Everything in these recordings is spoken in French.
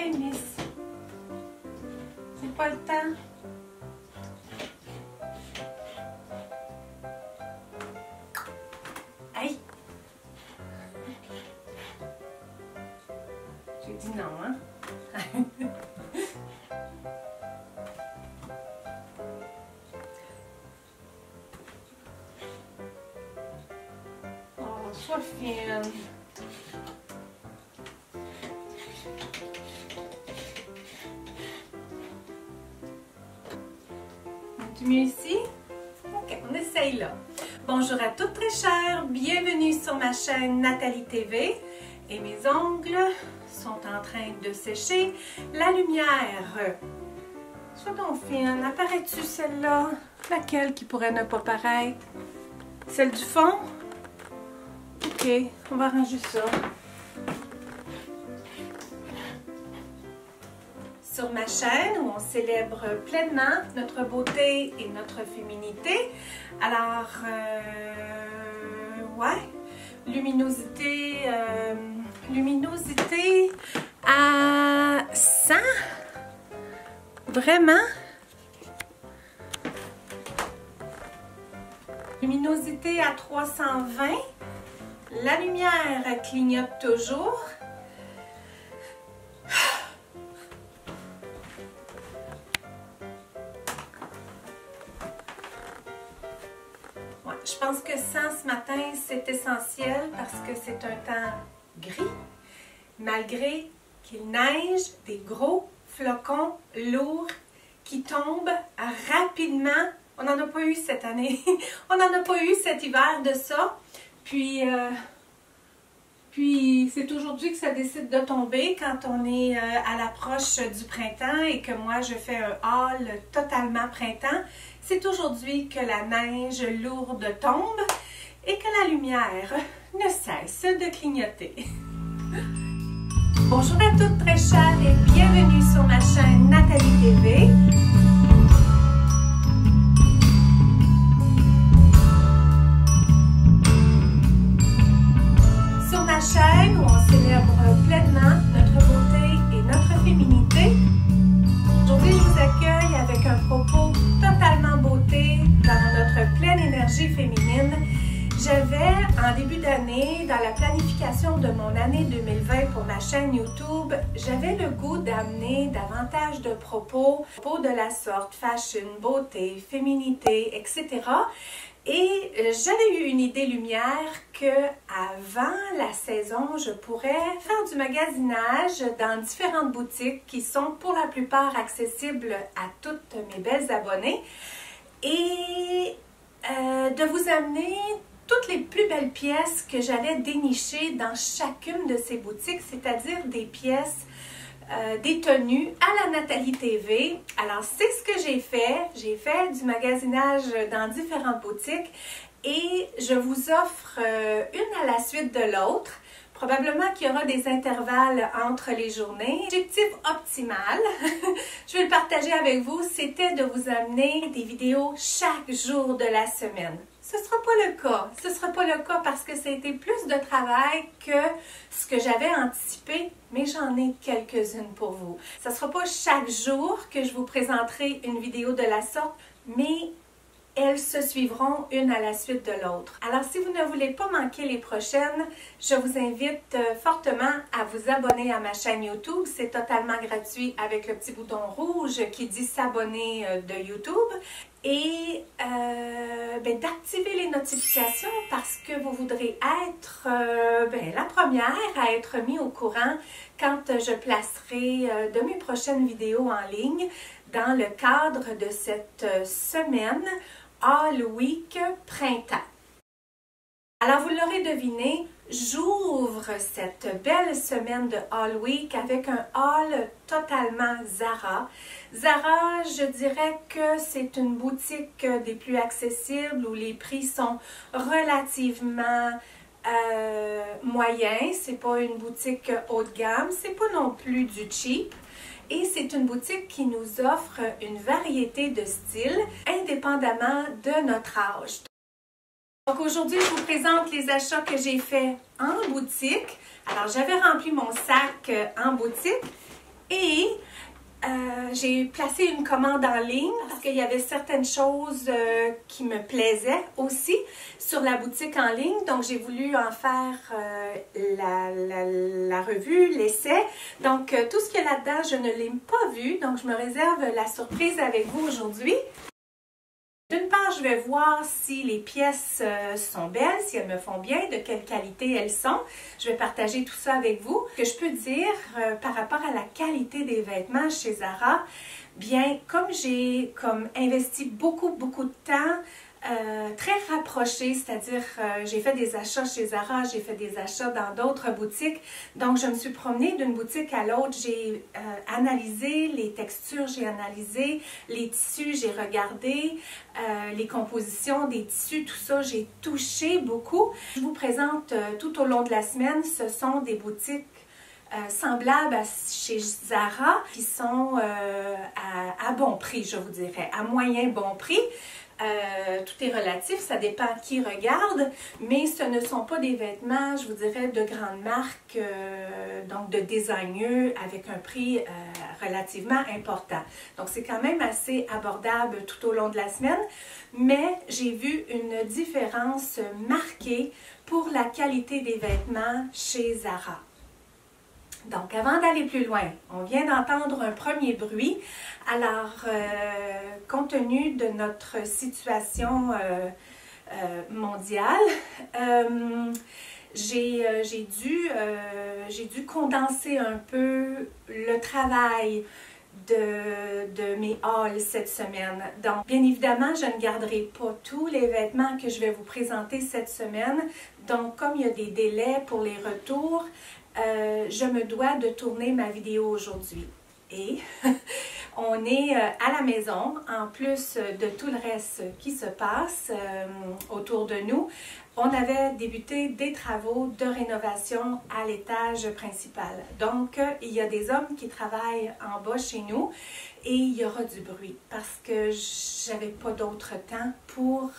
Hey, Miss. C'est pas le temps. Hey! J'ai dit non, hein? Oh, sois fine. Es-tu mieux ici? Ok, on essaye là. Bonjour à toutes très chères, bienvenue sur ma chaîne Nathalie TV. Et mes ongles sont en train de sécher. La lumière, sois donc fine, apparaît-tu celle-là? Laquelle qui pourrait ne pas paraître? Celle du fond? Ok, on va arranger ça. Sur ma chaîne où on célèbre pleinement notre beauté et notre féminité. Alors, ouais, luminosité à 100, vraiment. Luminosité à 320, la lumière clignote toujours. Je pense que 100 ce matin, c'est essentiel parce que c'est un temps gris, malgré qu'il neige, des gros flocons lourds qui tombent rapidement. On n'en a pas eu cette année, on n'en a pas eu cet hiver de ça. Puis c'est aujourd'hui que ça décide de tomber quand on est à l'approche du printemps et que moi je fais un haul totalement printemps. C'est aujourd'hui que la neige lourde tombe et que la lumière ne cesse de clignoter. Bonjour à toutes très chères et bienvenue sur ma chaîne Nathalie TV. Sur ma chaîne où on célèbre pleinement notre beauté et notre féminité. Aujourd'hui, je vous accueille avec un propos totalement beauté dans notre pleine énergie féminine. J'avais, en début d'année, dans la planification de mon année 2020 pour ma chaîne YouTube, j'avais le goût d'amener davantage de propos de la sorte fashion, beauté, féminité, etc. Et j'avais eu une idée lumière que avant la saison, je pourrais faire du magasinage dans différentes boutiques qui sont pour la plupart accessibles à toutes mes belles abonnées et de vous amener toutes les plus belles pièces que j'allais dénicher dans chacune de ces boutiques, c'est-à-dire des pièces, des tenues à la Nathalie TV. Alors, c'est ce que j'ai fait. J'ai fait du magasinage dans différentes boutiques et je vous offre une à la suite de l'autre. Probablement qu'il y aura des intervalles entre les journées. L'objectif optimal, je vais le partager avec vous, c'était de vous amener des vidéos chaque jour de la semaine. Ce ne sera pas le cas. Ce ne sera pas le cas parce que ça a été plus de travail que ce que j'avais anticipé, mais j'en ai quelques-unes pour vous. Ce ne sera pas chaque jour que je vous présenterai une vidéo de la sorte, mais elles se suivront une à la suite de l'autre. Alors, si vous ne voulez pas manquer les prochaines, je vous invite fortement à vous abonner à ma chaîne YouTube. C'est totalement gratuit avec le petit bouton rouge qui dit s'abonner de YouTube. Et d'activer les notifications parce que vous voudrez être la première à être mis au courant quand je placerai de mes prochaines vidéos en ligne dans le cadre de cette semaine All Week Printemps. Alors, vous l'aurez deviné, j'ouvre cette belle semaine de All Week avec un haul totalement Zara. Zara, je dirais que c'est une boutique des plus accessibles où les prix sont relativement moyens. C'est pas une boutique haut de gamme, c'est pas non plus du cheap. Et c'est une boutique qui nous offre une variété de styles indépendamment de notre âge. Donc aujourd'hui, je vous présente les achats que j'ai faits en boutique. Alors, j'avais rempli mon sac en boutique Et j'ai placé une commande en ligne parce qu'il y avait certaines choses qui me plaisaient aussi sur la boutique en ligne. Donc, j'ai voulu en faire la revue, l'essai. Donc, tout ce qu'il y a là-dedans, je ne l'ai pas vu. Donc, je me réserve la surprise avec vous aujourd'hui. D'une part, je vais voir si les pièces sont belles, si elles me font bien, de quelle qualité elles sont. Je vais partager tout ça avec vous. Ce que je peux dire par rapport à la qualité des vêtements chez Zara, bien, comme j'ai investi beaucoup de temps, très rapproché, c'est-à-dire j'ai fait des achats chez Zara, j'ai fait des achats dans d'autres boutiques, donc je me suis promenée d'une boutique à l'autre, j'ai analysé les textures, j'ai analysé les tissus, j'ai regardé les compositions des tissus, tout ça, j'ai touché beaucoup. Je vous présente tout au long de la semaine, ce sont des boutiques semblables à chez Zara qui sont à bon prix, je vous dirais, à moyen bon prix. Tout est relatif, ça dépend qui regarde, mais ce ne sont pas des vêtements, je vous dirais, de grandes marques, donc de designers avec un prix relativement important. Donc, c'est quand même assez abordable tout au long de la semaine, mais j'ai vu une différence marquée pour la qualité des vêtements chez Zara. Donc, avant d'aller plus loin, on vient d'entendre un premier bruit. Alors, compte tenu de notre situation mondiale, j'ai dû condenser un peu le travail de mes hauls cette semaine. Donc, bien évidemment, je ne garderai pas tous les vêtements que je vais vous présenter cette semaine. Donc, comme il y a des délais pour les retours, je me dois de tourner ma vidéo aujourd'hui. Et on est à la maison, en plus de tout le reste qui se passe autour de nous. On avait débuté des travaux de rénovation à l'étage principal. Donc, il y a des hommes qui travaillent en bas chez nous et il y aura du bruit parce que j'avais pas d'autre temps pour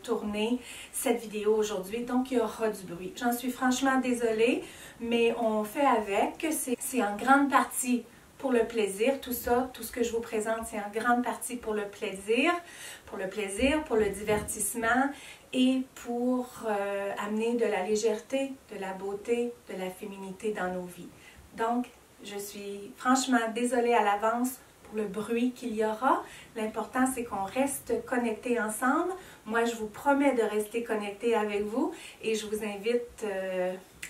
tourner cette vidéo aujourd'hui. Donc, il y aura du bruit. J'en suis franchement désolée, mais on fait avec. C'est en grande partie pour le plaisir, tout ça, tout ce que je vous présente, c'est en grande partie pour le plaisir, pour le divertissement et pour amener de la légèreté, de la beauté, de la féminité dans nos vies. Donc, je suis franchement désolée à l'avance pour le bruit qu'il y aura. L'important, c'est qu'on reste connectés ensemble. Moi, je vous promets de rester connectés avec vous et je vous invite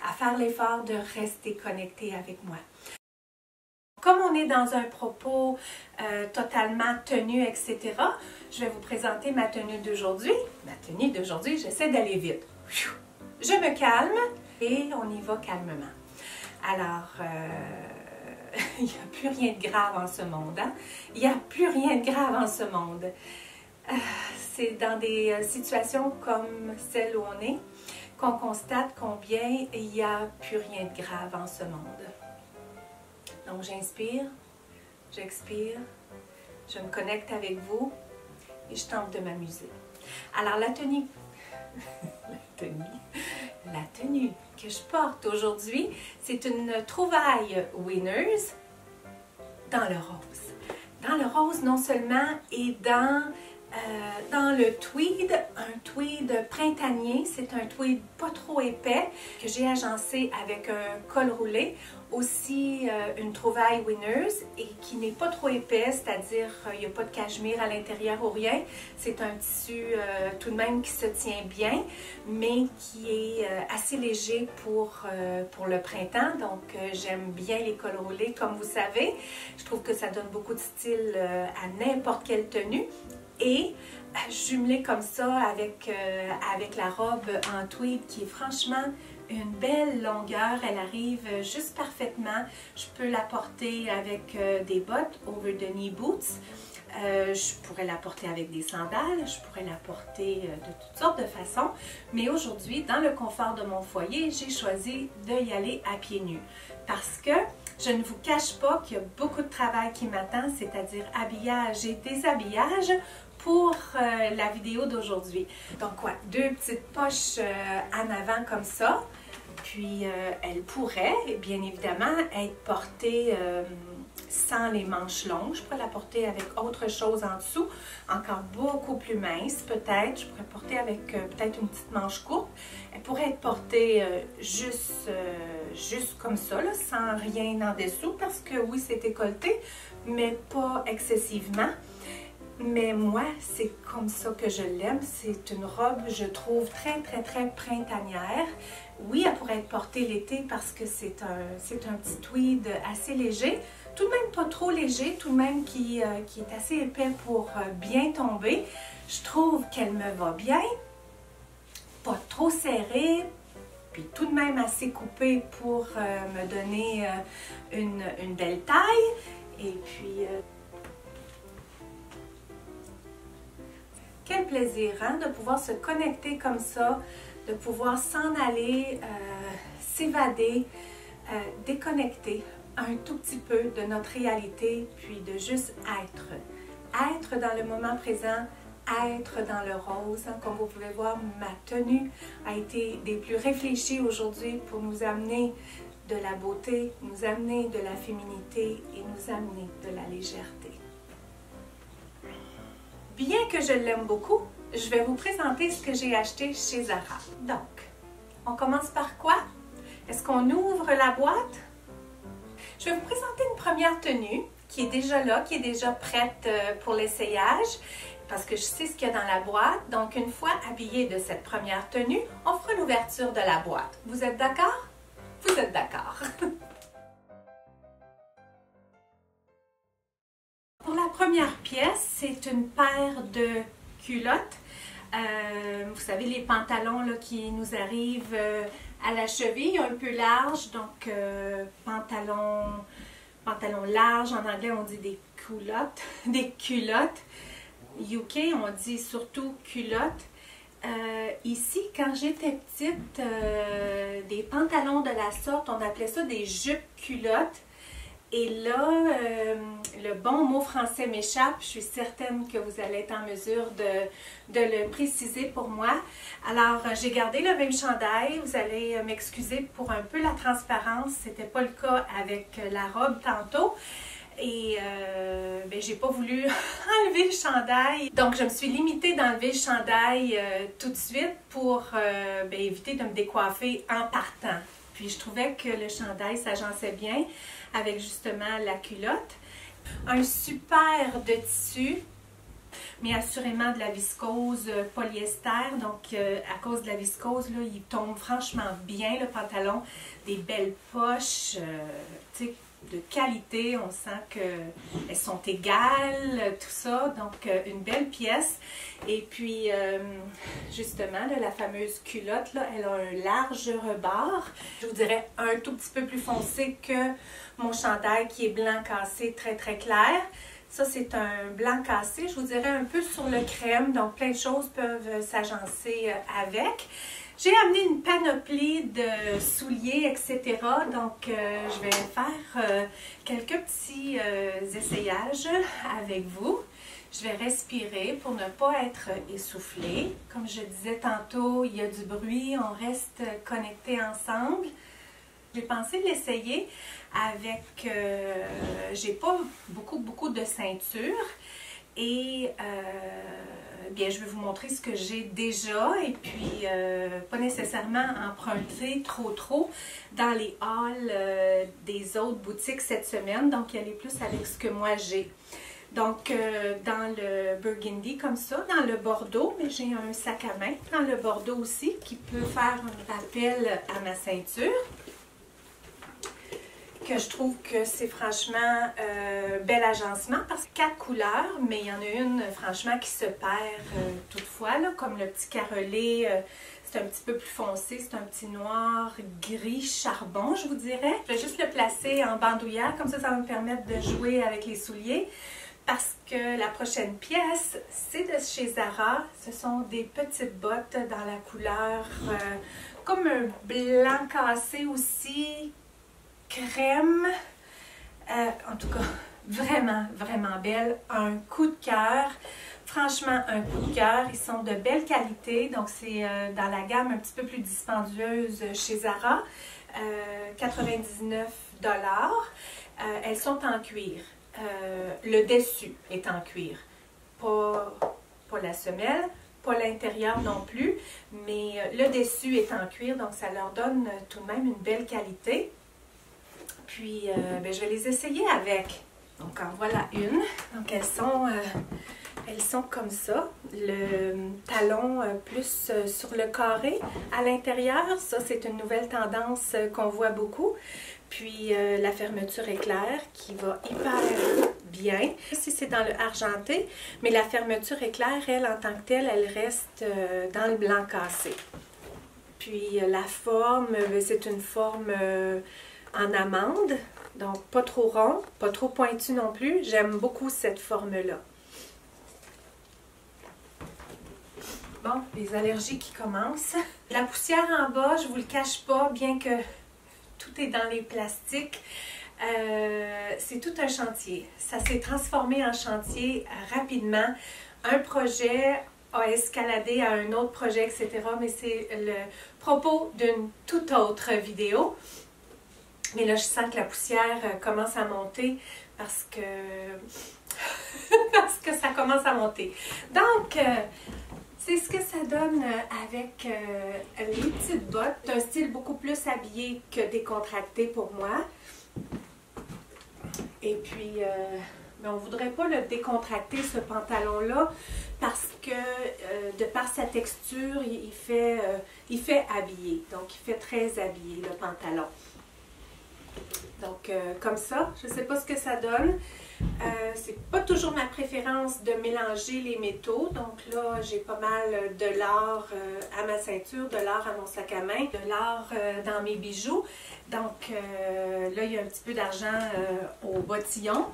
à faire l'effort de rester connectés avec moi. Comme on est dans un propos totalement tenu, etc., je vais vous présenter ma tenue d'aujourd'hui. Ma tenue d'aujourd'hui, j'essaie d'aller vite. Je me calme et on y va calmement. Alors, il n'y a plus rien de grave en ce monde. Hein? Il n'y a plus rien de grave en ce monde. C'est dans des situations comme celle où on est qu'on constate combien il n'y a plus rien de grave en ce monde. Donc, j'inspire, j'expire, je me connecte avec vous et je tente de m'amuser. Alors, la tenue que je porte aujourd'hui, c'est une trouvaille Winners dans le rose. Dans le rose, non seulement, et dans le tweed, un tweed printanier, c'est un tweed pas trop épais que j'ai agencé avec un col roulé, aussi une trouvaille Winners et qui n'est pas trop épais, c'est-à-dire il n'y a pas de cachemire à l'intérieur ou rien, c'est un tissu tout de même qui se tient bien, mais qui est assez léger pour le printemps, donc j'aime bien les cols roulés comme vous savez, je trouve que ça donne beaucoup de style à n'importe quelle tenue. Et jumelé comme ça avec la robe en tweed qui est franchement une belle longueur. Elle arrive juste parfaitement. Je peux la porter avec des bottes over the knee boots. Je pourrais la porter avec des sandales. Je pourrais la porter de toutes sortes de façons. Mais aujourd'hui, dans le confort de mon foyer, j'ai choisi d'y aller à pieds nus. Parce que je ne vous cache pas qu'il y a beaucoup de travail qui m'attend, c'est-à-dire habillage et déshabillage pour la vidéo d'aujourd'hui. Donc, ouais, deux petites poches en avant comme ça. Puis elle pourrait, bien évidemment, être portée sans les manches longues. Je pourrais la porter avec autre chose en dessous, encore beaucoup plus mince peut-être. Je pourrais porter avec peut-être une petite manche courte. Elle pourrait être portée juste comme ça, là, sans rien en dessous, parce que oui, c'est décolleté, mais pas excessivement. Mais moi, c'est comme ça que je l'aime. C'est une robe, je trouve, très printanière. Oui, elle pourrait être portée l'été parce que c'est un petit tweed assez léger. Tout de même pas trop léger, tout de même qui est assez épais pour bien tomber. Je trouve qu'elle me va bien. Pas trop serrée, puis tout de même assez coupée pour me donner une belle taille. Et puis... quel plaisir hein, de pouvoir se connecter comme ça, de pouvoir s'en aller, s'évader, déconnecter un tout petit peu de notre réalité, puis de juste être. Être dans le moment présent, être dans le rose. Comme vous pouvez voir, ma tenue a été des plus réfléchies aujourd'hui pour nous amener de la beauté, nous amener de la féminité et nous amener de la légèreté. Bien que je l'aime beaucoup, je vais vous présenter ce que j'ai acheté chez Zara. Donc, on commence par quoi? Est-ce qu'on ouvre la boîte? Je vais vous présenter une première tenue qui est déjà là, qui est déjà prête pour l'essayage, parce que je sais ce qu'il y a dans la boîte. Donc, une fois habillée de cette première tenue, on fera l'ouverture de la boîte. Vous êtes d'accord? Vous êtes d'accord. Pour la première pièce, c'est une paire de culottes. Vous savez, les pantalons là, qui nous arrivent à la cheville, un peu large, donc pantalon large. En anglais, on dit des culottes. Des culottes. UK, on dit surtout culottes. Ici, quand j'étais petite, des pantalons de la sorte, on appelait ça des jupes culottes. Et là, le bon mot français m'échappe. Je suis certaine que vous allez être en mesure de le préciser pour moi. Alors, j'ai gardé le même chandail. Vous allez m'excuser pour un peu la transparence. Ce n'était pas le cas avec la robe tantôt. Et j'ai pas voulu enlever le chandail. Donc, je me suis limitée d'enlever le chandail tout de suite pour éviter de me décoiffer en partant. Puis, je trouvais que le chandail s'agençait bien avec justement la culotte. Un super de tissu, mais assurément de la viscose polyester. Donc, à cause de la viscose, là, il tombe franchement bien le pantalon. Des belles poches, tu sais, de qualité. On sent qu'elles sont égales, tout ça. Donc, une belle pièce. Et puis, justement, là, la fameuse culotte, là, elle a un large rebord. Je vous dirais un tout petit peu plus foncé que mon chandail qui est blanc cassé, très clair. Ça, c'est un blanc cassé, je vous dirais un peu sur le crème. Donc, plein de choses peuvent s'agencer avec. J'ai amené une panoplie de souliers, etc. Donc, je vais faire quelques petits essayages avec vous. Je vais respirer pour ne pas être essoufflée. Comme je disais tantôt, il y a du bruit, on reste connectés ensemble. J'ai pensé l'essayer avec... j'ai pas beaucoup de ceinture. Et bien, je vais vous montrer ce que j'ai déjà et puis pas nécessairement emprunter trop dans les halls des autres boutiques cette semaine. Donc, y aller plus avec ce que moi j'ai. Donc, dans le burgundy comme ça, dans le bordeaux, mais j'ai un sac à main dans le bordeaux aussi qui peut faire un rappel à ma ceinture. Que je trouve que c'est franchement bel agencement parce que 4 couleurs, mais il y en a une franchement qui se perd toutefois, là, comme le petit carrelé, c'est un petit peu plus foncé, c'est un petit noir gris charbon, je vous dirais. Je vais juste le placer en bandoulière, comme ça va me permettre de jouer avec les souliers. Parce que la prochaine pièce, c'est de chez Zara. Ce sont des petites bottes dans la couleur comme un blanc cassé aussi, crème, en tout cas vraiment, vraiment belles. Un coup de cœur. Franchement, un coup de cœur. Ils sont de belle qualité. Donc, c'est dans la gamme un petit peu plus dispendieuse chez Zara. 99 $. Elles sont en cuir. Le dessus est en cuir. Pas la semelle, pas l'intérieur non plus, mais le dessus est en cuir, donc ça leur donne tout de même une belle qualité. Puis, je vais les essayer avec. Donc, en voilà une. Donc, elles sont comme ça. Le talon plus sur le carré à l'intérieur. Ça, c'est une nouvelle tendance qu'on voit beaucoup. Puis, la fermeture éclair qui va hyper bien. Ici, c'est dans le argenté, mais la fermeture éclair, elle, en tant que telle, elle reste dans le blanc cassé. Puis, la forme, c'est une forme en amande. Donc, pas trop rond, pas trop pointu non plus. J'aime beaucoup cette forme-là. Bon, les allergies qui commencent. La poussière en bas, je vous le cache pas, bien que tout est dans les plastiques. C'est tout un chantier. Ça s'est transformé en chantier rapidement. Un projet a escaladé à un autre projet, etc. Mais c'est le propos d'une toute autre vidéo. Mais là, je sens que la poussière commence à monter parce que ça commence à monter. Donc, c'est ce que ça donne avec les petites bottes. C'est un style beaucoup plus habillé que décontracté pour moi. Et puis, on ne voudrait pas le décontracter, ce pantalon-là, parce que de par sa texture, il fait habillé. Donc, il fait très habillé, le pantalon. Donc, comme ça, je ne sais pas ce que ça donne. C'est pas toujours ma préférence de mélanger les métaux. Donc là, j'ai pas mal de l'or à ma ceinture, de l'or à mon sac à main, de l'or dans mes bijoux. Donc là, il y a un petit peu d'argent au bottillon.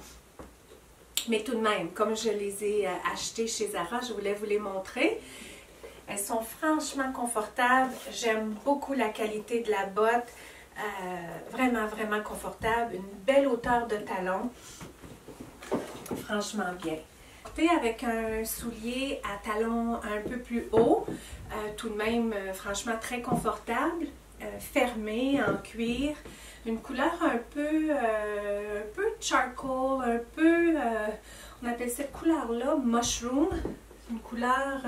Mais tout de même, comme je les ai achetés chez Zara, je voulais vous les montrer. Elles sont franchement confortables. J'aime beaucoup la qualité de la botte. Vraiment, vraiment confortable. Une belle hauteur de talon. Franchement bien. Avec un soulier à talons un peu plus haut, tout de même franchement très confortable, fermé en cuir, une couleur un peu charcoal, un peu, on appelle cette couleur-là mushroom, une couleur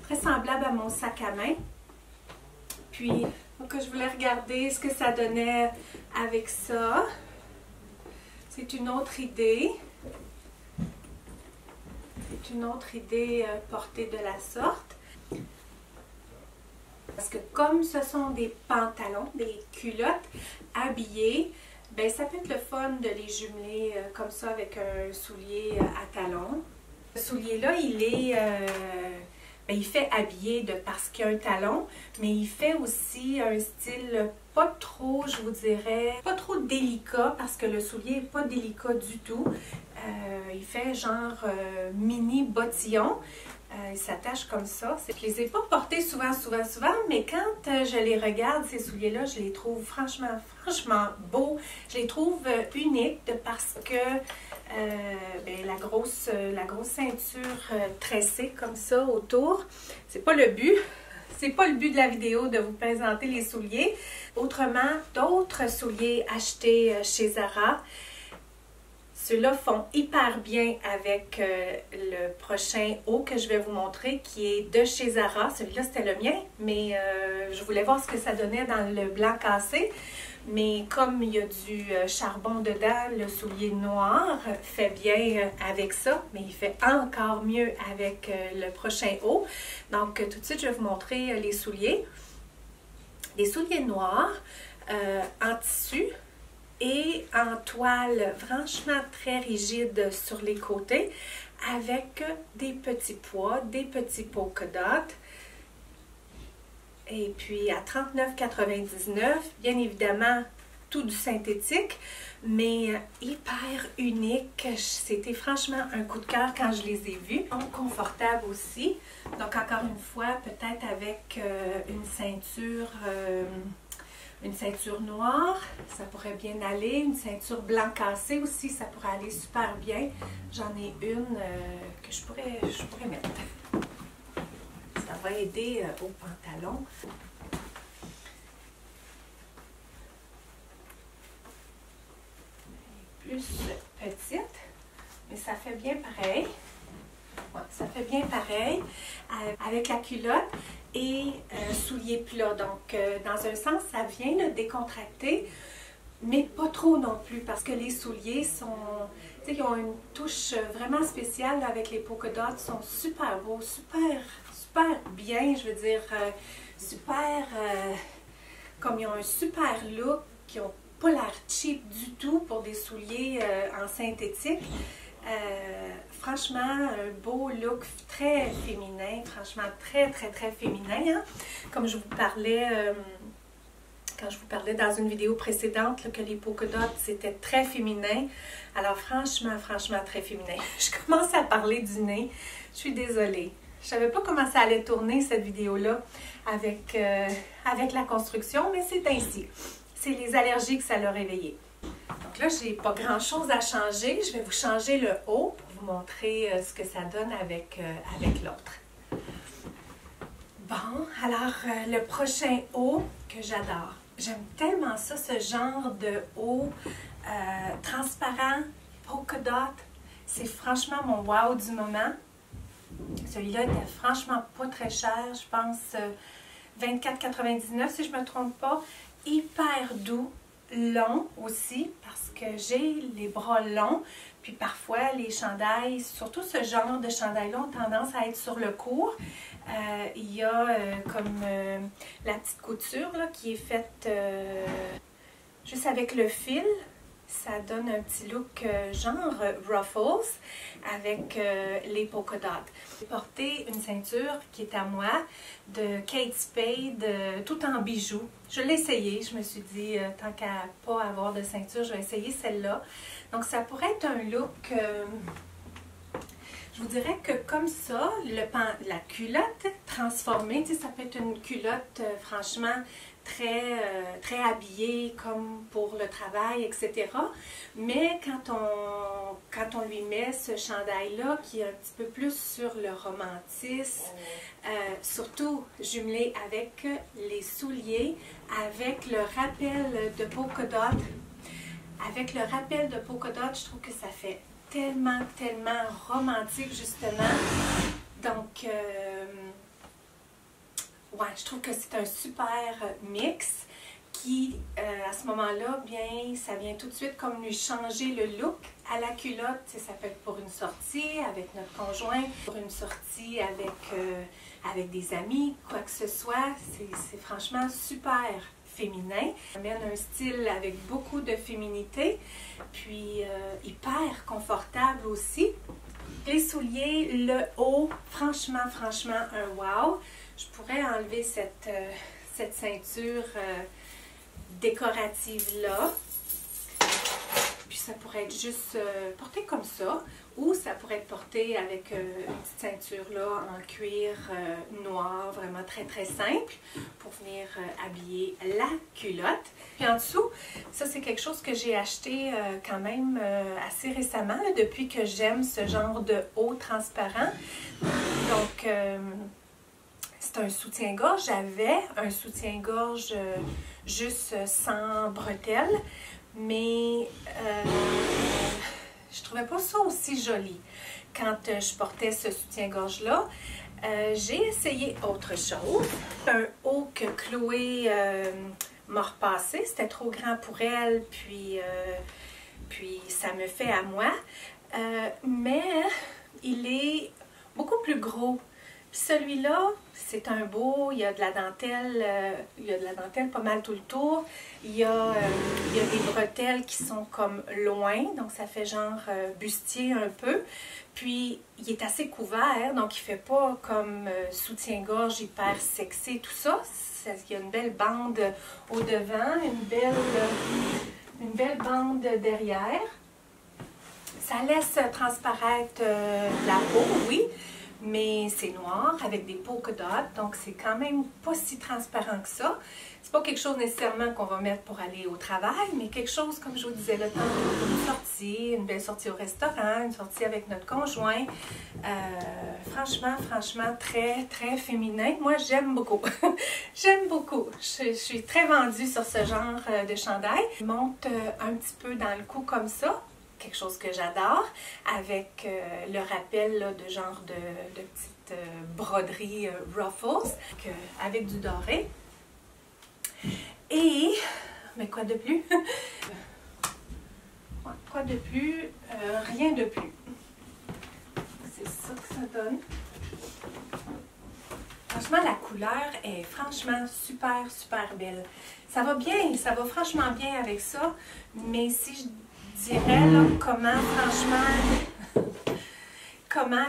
très semblable à mon sac à main. Puis, donc, je voulais regarder ce que ça donnait avec ça. C'est une autre idée. C'est une autre idée portée de la sorte. Parce que comme ce sont des pantalons, des culottes habillées, ben ça peut être le fun de les jumeler comme ça avec un soulier à talons. Ce soulier-là, il fait habillé parce qu'il y a un talon, mais il fait aussi un style pas trop, je vous dirais, pas trop délicat, parce que le soulier n'est pas délicat du tout. Il fait genre mini bottillon. Il s'attache comme ça. Je les ai pas portés souvent, mais quand je les regarde, ces souliers-là, je les trouve franchement beaux. Je les trouve uniques parce que la grosse ceinture tressée comme ça autour, c'est pas le but. C'est pas le but de la vidéo de vous présenter les souliers. Autrement, d'autres souliers achetés chez Zara. Ceux-là font hyper bien avec le prochain haut que je vais vous montrer, qui est de chez Zara. Celui-là, c'était le mien, mais je voulais voir ce que ça donnait dans le blanc cassé. Mais comme il y a du charbon dedans, le soulier noir fait bien avec ça, mais il fait encore mieux avec le prochain haut. Donc, tout de suite, je vais vous montrer les souliers. Les souliers noirs en tissu et en toile franchement très rigide sur les côtés, avec des petits pois, des petits polka dots. Et puis à 39,99 $, bien évidemment, tout du synthétique, mais hyper unique. C'était franchement un coup de cœur quand je les ai vus. Confortable aussi. Donc encore une fois, peut-être avec une ceinture Une ceinture noire, ça pourrait bien aller. Une ceinture blanc cassé aussi, ça pourrait aller super bien. J'en ai une que je pourrais mettre. Ça va aider au pantalon. Plus petite, mais ça fait bien pareil. Ouais, ça fait bien pareil avec la culotte et souliers plats. Donc, dans un sens, ça vient le décontracter, mais pas trop non plus, parce que les souliers sont, tu sais, ils ont une touche vraiment spéciale avec les polka dots, sont super beaux, super bien, je veux dire, comme ils ont un super look, qui ont pas l'air cheap du tout pour des souliers en synthétique. Franchement, un beau look très féminin, franchement très féminin. Hein? Comme je vous parlais, quand je vous parlais dans une vidéo précédente là, que les polka dots c'était très féminin. Alors franchement très féminin. Je commence à parler du nez, je suis désolée. Je savais pas comment ça allait tourner cette vidéo-là avec la construction, mais c'est ainsi. C'est les allergies que ça l'a réveillé. Donc là, j'ai pas grand-chose à changer. Je vais vous changer le haut pour vous montrer ce que ça donne avec l'autre. Bon, alors le prochain haut que j'adore. J'aime tellement ça, ce genre de haut transparent, polka dot. C'est franchement mon wow du moment. Celui-là était franchement pas très cher, je pense 24,99 si je me trompe pas. Hyper doux, long aussi, parce que j'ai les bras longs, puis parfois les chandails, surtout ce genre de chandail-là, ont tendance à être sur le court. Il y a comme la petite couture là, qui est faite juste avec le fil. Ça donne un petit look genre ruffles avec les polka dots. J'ai porté une ceinture qui est à moi de Kate Spade, tout en bijoux. Je l'ai essayé, je me suis dit, tant qu'à pas avoir de ceinture, je vais essayer celle-là. Donc ça pourrait être un look, je vous dirais que comme ça, la culotte transformée, tu sais, ça peut être une culotte franchement très habillée comme pour le travail, etc. Mais quand on lui met ce chandail-là qui est un petit peu plus sur le romantisme, surtout jumelé avec les souliers, avec le rappel de polka dot, je trouve que ça fait tellement romantique justement. Donc, ouais, je trouve que c'est un super mix qui, à ce moment-là, bien, ça vient tout de suite comme lui changer le look à la culotte. Ça peut être pour une sortie avec notre conjoint, pour une sortie avec des amis, quoi que ce soit. C'est franchement super féminin. Ça amène un style avec beaucoup de féminité, puis hyper confortable aussi. Les souliers, le haut, franchement, un wow. Je pourrais enlever cette ceinture décorative-là. Puis ça pourrait être juste porté comme ça. Ou ça pourrait être porté avec une petite ceinture-là en cuir noir, vraiment très simple, pour venir habiller la culotte. Puis en dessous, ça c'est quelque chose que j'ai acheté quand même assez récemment, là, depuis que j'aime ce genre de haut transparent. Donc, c'est un soutien-gorge. J'avais un soutien-gorge juste sans bretelles, mais je trouvais pas ça aussi joli quand je portais ce soutien-gorge-là. J'ai essayé autre chose. Un haut que Chloé m'a repassé. C'était trop grand pour elle, puis ça me fait à moi. Mais il est beaucoup plus gros. Puis celui-là, c'est un beau, il y a de la dentelle, pas mal tout le tour. Il y a des bretelles qui sont comme loin, donc ça fait genre bustier un peu. Puis il est assez couvert, donc il fait pas comme soutien-gorge hyper sexy, tout ça. Il y a une belle bande au devant, une belle bande derrière. Ça laisse transparaître la peau, oui. Mais c'est noir avec des polka dots, donc c'est quand même pas si transparent que ça. C'est pas quelque chose nécessairement qu'on va mettre pour aller au travail, mais quelque chose, comme je vous disais, le temps d'une sortie, une belle sortie au restaurant, une sortie avec notre conjoint. Franchement, très, très féminin. Moi, j'aime beaucoup. J'aime beaucoup. Je suis très vendue sur ce genre de chandail. Il monte un petit peu dans le cou comme ça. Quelque chose que j'adore, avec le rappel là, de genre de petite broderie ruffles, avec du doré. Et, mais quoi de plus? Quoi de plus? Rien de plus. C'est ça que ça donne. Franchement, la couleur est franchement super belle. Ça va bien, ça va franchement bien avec ça, mais si je dirais là, comment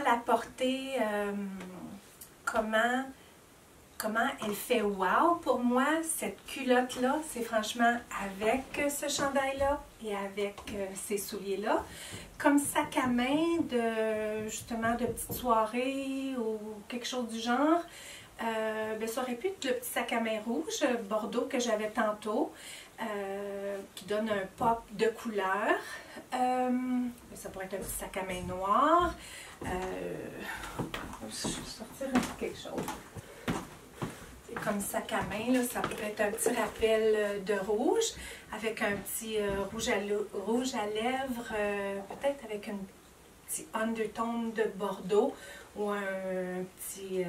la porter, comment elle fait wow pour moi, cette culotte-là, c'est franchement avec ce chandail-là et avec ces souliers-là. Comme sac à main de, justement, de petite soirée ou quelque chose du genre, ben, ça aurait pu être le petit sac à main rouge, bordeaux que j'avais tantôt, qui donne un pop de couleur. Ça pourrait être un petit sac à main noir. Je vais sortir quelque chose. Comme sac à main, là, ça pourrait être un petit rappel de rouge avec un petit rouge à lèvres, peut-être avec un petit undertone de bordeaux ou un petit,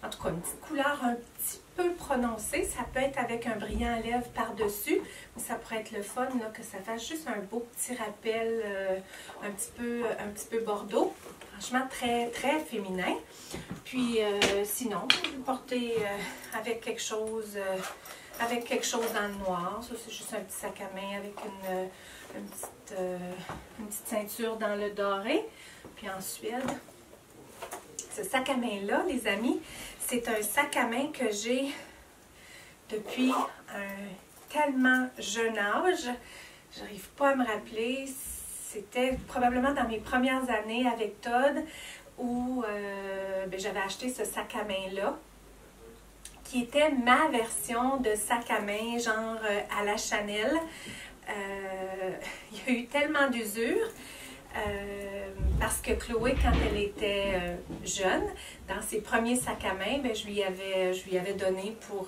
en tout cas une petite couleur un petit peu prononcée. Ça peut être avec un brillant à lèvres par-dessus, mais ça pourrait être le fun là, que ça fasse juste un beau petit rappel un petit peu bordeaux. Franchement, très féminin. Puis, sinon, vous le portez avec quelque chose dans le noir. Ça, c'est juste un petit sac à main avec une petite ceinture dans le doré. Puis ensuite, ce sac à main-là, les amis, c'est un sac à main que j'ai depuis un tellement jeune âge. J'arrive pas à me rappeler. C'était probablement dans mes premières années avec Todd où ben, j'avais acheté ce sac à main-là, qui était ma version de sac à main, genre à la Chanel. Il y a eu tellement d'usure. Parce que Chloé, quand elle était jeune, dans ses premiers sacs à main, ben, je lui avais donné pour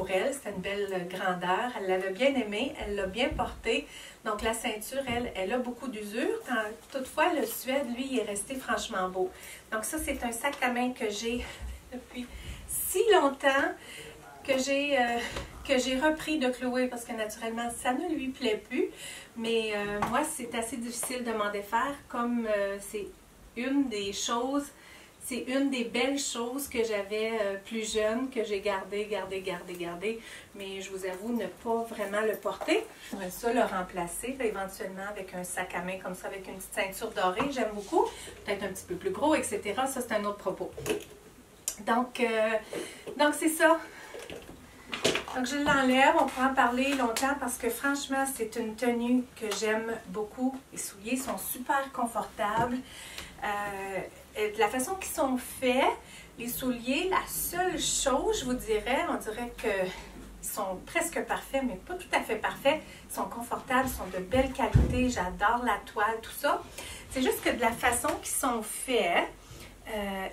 elle. C'était une belle grandeur. Elle l'avait bien aimé, elle l'a bien porté. Donc la ceinture, elle a beaucoup d'usure. Toutefois, le suède, lui, il est resté franchement beau. Donc ça, c'est un sac à main que j'ai depuis si longtemps, que j'ai repris de Chloé parce que naturellement, ça ne lui plaît plus. Mais moi, c'est assez difficile de m'en défaire comme c'est une des belles choses que j'avais plus jeune, que j'ai gardé. Mais je vous avoue ne pas vraiment le porter. J'aimerais ça le remplacer là, éventuellement avec un sac à main comme ça, avec une petite ceinture dorée. J'aime beaucoup. Peut-être un petit peu plus gros, etc. Ça, c'est un autre propos. Donc c'est ça. Donc je l'enlève, on pourra en parler longtemps parce que franchement c'est une tenue que j'aime beaucoup. Les souliers sont super confortables. De la façon qu'ils sont faits, les souliers, la seule chose je vous dirais, on dirait qu'ils sont presque parfaits, mais pas tout à fait parfaits. Ils sont confortables, ils sont de belle qualité, j'adore la toile, tout ça. C'est juste que de la façon qu'ils sont faits,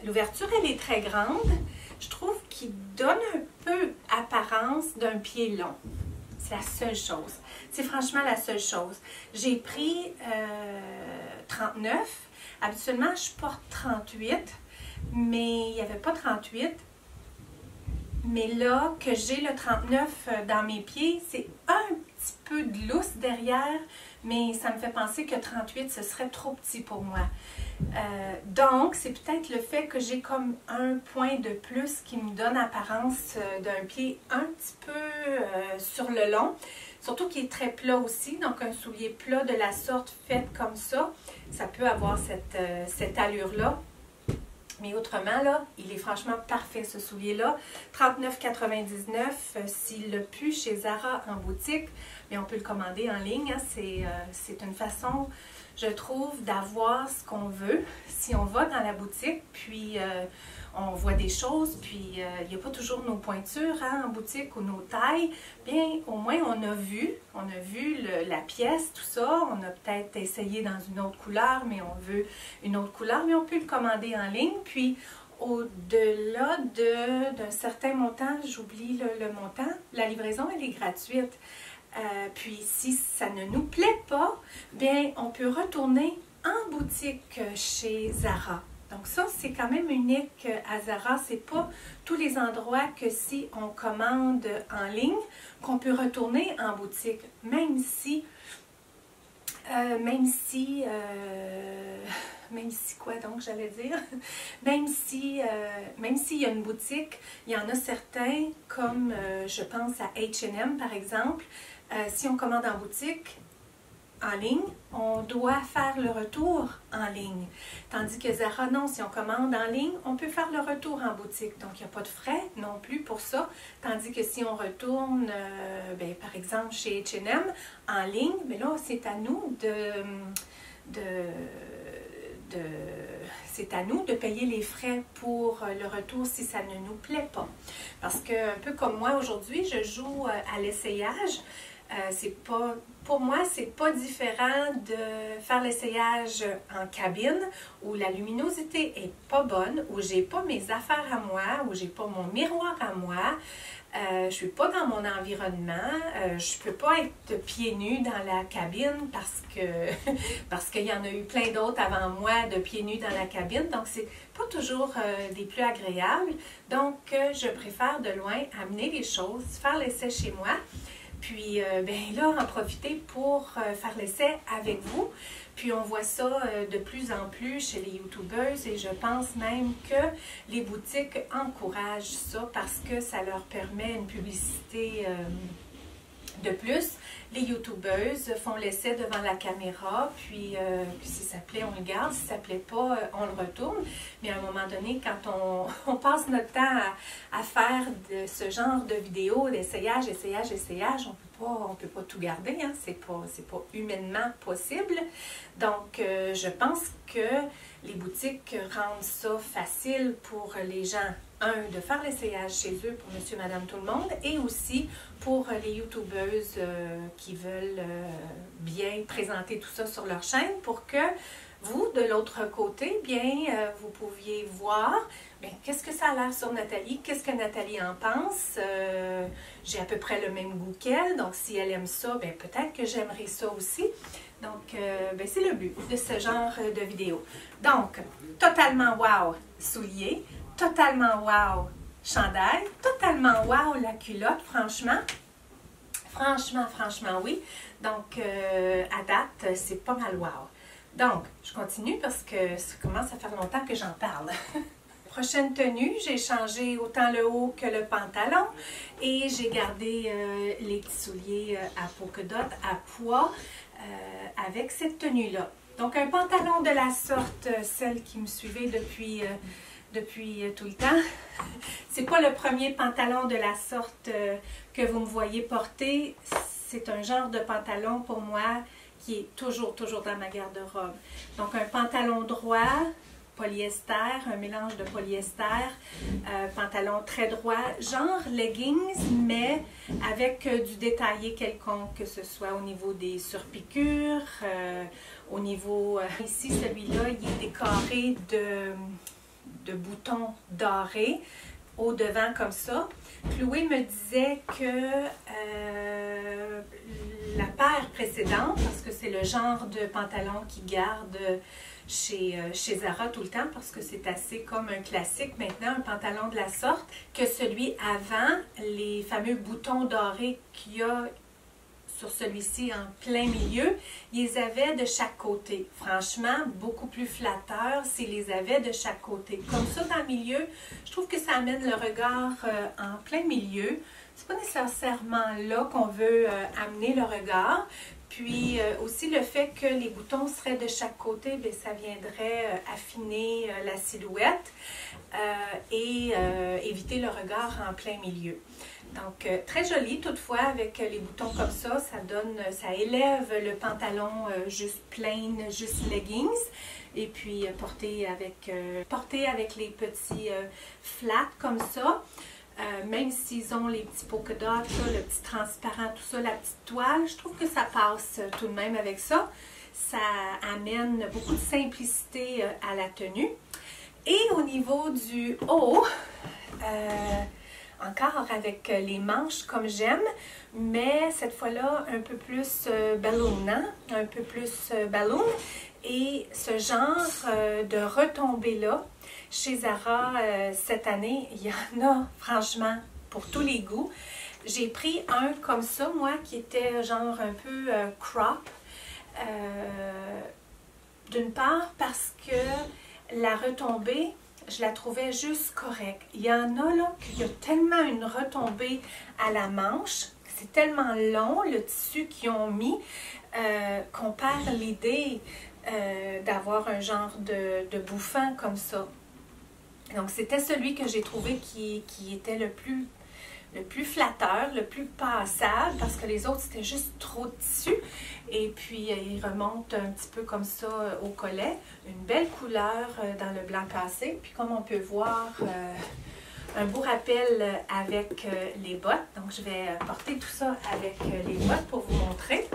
l'ouverture elle est très grande. Je trouve qu'il donne un peu apparence d'un pied long. C'est la seule chose. C'est franchement la seule chose. J'ai pris 39. Habituellement, je porte 38, mais il n'y avait pas 38. Mais là, que j'ai le 39 dans mes pieds, c'est un petit peu de lousse derrière, mais ça me fait penser que 38, ce serait trop petit pour moi. Donc, c'est peut-être le fait que j'ai comme un point de plus qui me donne apparence d'un pied un petit peu sur le long. Surtout qu'il est très plat aussi, donc un soulier plat de la sorte fait comme ça, ça peut avoir cette allure-là. Mais autrement, là, il est franchement parfait ce soulier-là. 39,99 s'il l'a pu chez Zara en boutique. mais on peut le commander en ligne. Hein. C'est une façon, je trouve, d'avoir ce qu'on veut. Si on va dans la boutique, puis on voit des choses, puis il n'y a pas toujours nos pointures hein, en boutique ou nos tailles, bien au moins on a vu la pièce, tout ça, on a peut-être essayé dans une autre couleur, mais on veut une autre couleur, mais on peut le commander en ligne, puis au-delà d'un certain montant, j'oublie le montant, la livraison elle est gratuite. Puis si ça ne nous plaît pas, bien on peut retourner en boutique chez Zara. Donc ça, c'est quand même unique à Zara. C'est pas tous les endroits que si on commande en ligne, qu'on peut retourner en boutique. Même si quoi donc j'allais dire? Même s'il y a une boutique, il y en a certains, comme je pense à H&M par exemple, si on commande en boutique, en ligne, on doit faire le retour en ligne. Tandis que Zara, non, si on commande en ligne, on peut faire le retour en boutique. Donc, il n'y a pas de frais non plus pour ça. Tandis que si on retourne, par exemple, chez H&M en ligne, bien là, c'est à nous c'est à nous de payer les frais pour le retour si ça ne nous plaît pas. Parce que, un peu comme moi aujourd'hui, je joue à l'essayage. Pour moi, c'est pas différent de faire l'essayage en cabine où la luminosité est pas bonne, où j'ai pas mes affaires à moi, où j'ai pas mon miroir à moi. Je suis pas dans mon environnement. Je peux pas être pieds nus dans la cabine parce qu'il y en a eu plein d'autres avant moi de pieds nus dans la cabine. Donc, c'est pas toujours des plus agréables. Donc, je préfère de loin amener les choses, faire l'essai chez moi. Puis là, en profiter pour faire l'essai avec vous. Puis on voit ça de plus en plus chez les YouTubeuses et je pense même que les boutiques encouragent ça parce que ça leur permet une publicité de plus. Les YouTubeuses font l'essai devant la caméra, puis si ça plaît, on le garde. Si ça ne plaît pas, on le retourne. Mais à un moment donné, quand on passe notre temps à faire ce genre de vidéos, d'essayage, essayage, on peut pas tout garder. Hein? C'est pas humainement possible. Donc, je pense que les boutiques rendent ça facile pour les gens. De faire l'essayage chez eux pour monsieur, madame, tout le monde et aussi pour les YouTubeuses qui veulent bien présenter tout ça sur leur chaîne pour que vous, de l'autre côté, bien, vous pouviez voir qu'est-ce que ça a l'air sur Nathalie, qu'est-ce que Nathalie en pense. J'ai à peu près le même goût qu'elle, donc si elle aime ça, peut-être que j'aimerais ça aussi. Donc, c'est le but de ce genre de vidéo. Donc, totalement wow, souliers. Totalement wow, chandail. Totalement wow, la culotte, franchement. Franchement, oui. Donc, à date, c'est pas mal wow. Donc, je continue parce que ça commence à faire longtemps que j'en parle. Prochaine tenue, j'ai changé autant le haut que le pantalon et j'ai gardé les petits souliers à polka dot, à pois, avec cette tenue-là. Donc, un pantalon de la sorte, celle qui me suivait depuis tout le temps. C'est pas le premier pantalon de la sorte que vous me voyez porter. C'est un genre de pantalon pour moi qui est toujours dans ma garde-robe. Donc un pantalon droit, polyester, un mélange de polyester, pantalon très droit, genre leggings, mais avec du détaillé quelconque, que ce soit au niveau des surpiqûres, au niveau... ici, celui-là, il est décoré de boutons dorés au devant comme ça. Chloé me disait que la paire précédente, parce que c'est le genre de pantalon qui garde chez Zara tout le temps, parce que c'est assez comme un classique maintenant, un pantalon de la sorte, que celui avant, les fameux boutons dorés qu'il y a sur celui-ci en plein milieu, ils les avaient de chaque côté. Franchement, beaucoup plus flatteur s'ils les avaient de chaque côté. Comme ça, dans le milieu, je trouve que ça amène le regard en plein milieu. C'est pas nécessairement là qu'on veut amener le regard. Puis aussi le fait que les boutons seraient de chaque côté, bien, ça viendrait affiner la silhouette et éviter le regard en plein milieu. Donc, très joli toutefois, avec les boutons comme ça ça élève le pantalon juste plain, juste leggings. Et puis, porté avec les petits flats comme ça. Même s'ils ont les petits polka dots, le petit transparent, tout ça, la petite toile, je trouve que ça passe tout de même avec ça. Ça amène beaucoup de simplicité à la tenue. Et au niveau du haut, encore avec les manches comme j'aime, mais cette fois-là un peu plus ballonnant, un peu plus ballon. Et ce genre de retombées-là, chez Zara cette année, il y en a franchement pour tous les goûts. J'ai pris un comme ça, moi, qui était genre un peu crop. D'une part parce que la retombée, je la trouvais juste correcte. Il y en a là qu'il y a tellement une retombée à la manche, c'est tellement long le tissu qu'ils ont mis qu'on perd l'idée d'avoir un genre de bouffant comme ça. Donc c'était celui que j'ai trouvé qui était le plus flatteur, le plus passable, parce que les autres c'était juste trop de tissu. Et puis il remonte un petit peu comme ça au collet. Une belle couleur dans le blanc cassé. Puis comme on peut voir, un beau rappel avec les bottes. Donc je vais porter tout ça avec les bottes pour vous montrer.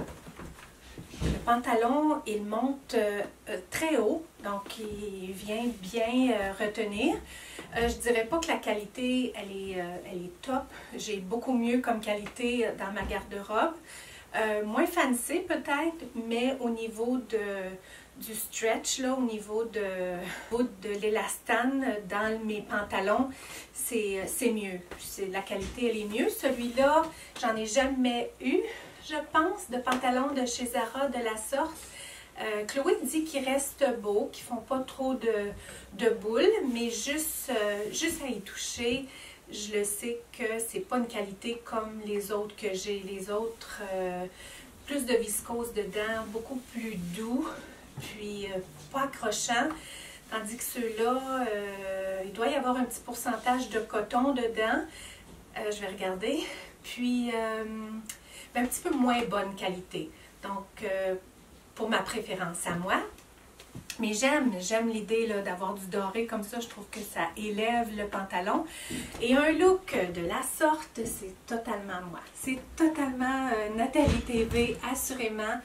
Le pantalon, il monte très haut, donc il vient bien retenir. Je dirais pas que la qualité, elle est top. J'ai beaucoup mieux comme qualité dans ma garde-robe. Moins fancy peut-être, mais au niveau du stretch, là, au niveau de l'élastane dans mes pantalons, c'est mieux. La qualité, elle est mieux. Celui-là, j'en ai jamais eu, je pense, de pantalon de chez Zara de la sorte. Chloé dit qu'ils restent beaux, qu'ils font pas trop de boules, mais juste à y toucher, je le sais que c'est pas une qualité comme les autres que j'ai. Les autres, plus de viscose dedans, beaucoup plus doux, puis pas accrochant. Tandis que ceux-là, il doit y avoir un petit pourcentage de coton dedans. Je vais regarder. Puis, un petit peu moins bonne qualité. Donc, pour ma préférence à moi. Mais j'aime l'idée d'avoir du doré comme ça. Je trouve que ça élève le pantalon. Et un look de la sorte, c'est totalement moi. C'est totalement Nathalie TV, assurément.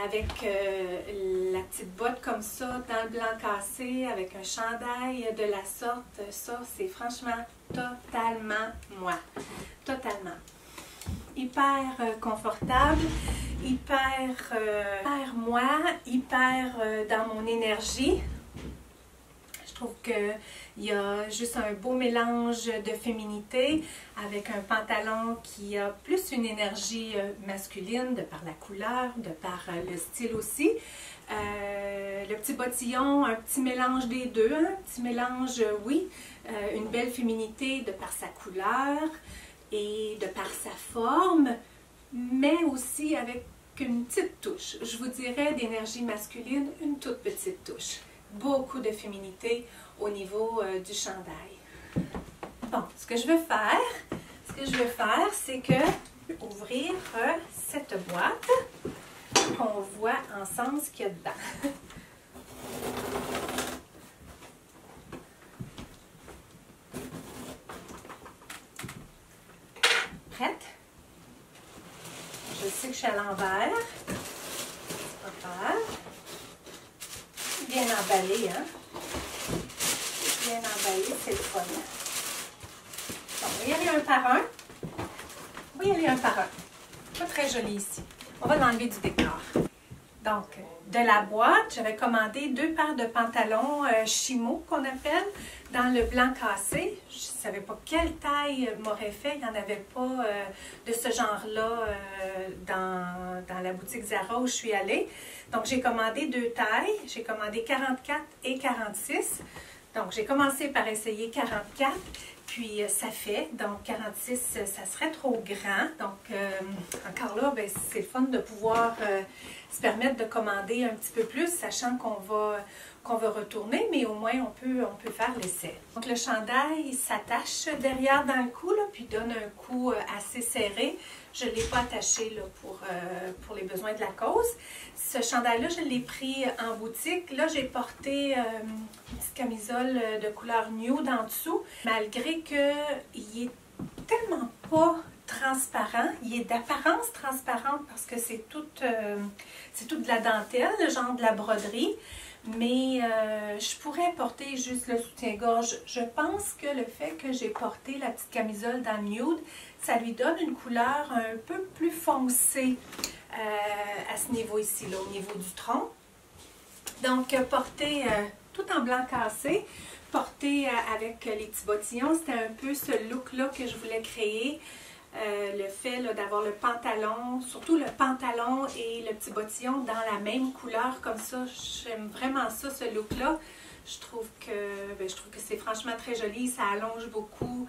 Avec la petite botte comme ça, dans le blanc cassé, avec un chandail de la sorte. Ça, c'est franchement totalement moi. Totalement. Hyper confortable, hyper moi, hyper dans mon énergie. Je trouve qu'il y a juste un beau mélange de féminité avec un pantalon qui a plus une énergie masculine de par la couleur, de par le style aussi. Le petit bottillon, un petit mélange des deux, hein? Un petit mélange, oui, une belle féminité de par sa couleur et de par sa forme, mais aussi avec une petite touche. Je vous dirais d'énergie masculine, une toute petite touche. Beaucoup de féminité au niveau du chandail. Bon, ce que je veux faire, c'est que ouvrir cette boîte, qu'on voit ensemble ce qu'il y a dedans. Prête? Je sais que je suis à l'envers. C'est pas grave. Bien emballé, hein? Bien emballé, c'est le fun. Bon, on va y aller un par un. Pas très joli ici. On va l'enlever du décor. Donc, de la boîte, j'avais commandé 2 paires de pantalons Chimo, qu'on appelle, dans le blanc cassé. Je ne savais pas quelle taille m'aurait fait. Il n'y en avait pas de ce genre-là dans la boutique Zara où je suis allée. Donc, j'ai commandé 2 tailles. J'ai commandé 44 et 46. Donc, j'ai commencé par essayer 44. Puis, ça fait. Donc, 46, ça serait trop grand. Donc, encore là, ben, c'est le fun de pouvoir se permettre de commander un petit peu plus, sachant qu'on va qu'on veut retourner, mais au moins on peut faire l'essai. Donc le chandail s'attache derrière dans le cou, là, puis donne un cou assez serré. Je ne l'ai pas attaché là, pour les besoins de la cause. Ce chandail-là, je l'ai pris en boutique. Là, j'ai porté une petite camisole de couleur nude en dessous, malgré qu'il est tellement pas transparent. Il est d'apparence transparente parce que c'est tout de la dentelle, le genre de la broderie. Mais je pourrais porter juste le soutien-gorge. Je pense que le fait que j'ai porté la petite camisole dans le nude, ça lui donne une couleur un peu plus foncée à ce niveau ici, là, au niveau du tronc. Donc, porter tout en blanc cassé, porter avec les petits bottillons, c'était un peu ce look-là que je voulais créer. Le fait d'avoir le pantalon, surtout le pantalon et le petit bottillon dans la même couleur comme ça, j'aime vraiment ça, ce look-là. Je trouve que c'est franchement très joli, ça allonge beaucoup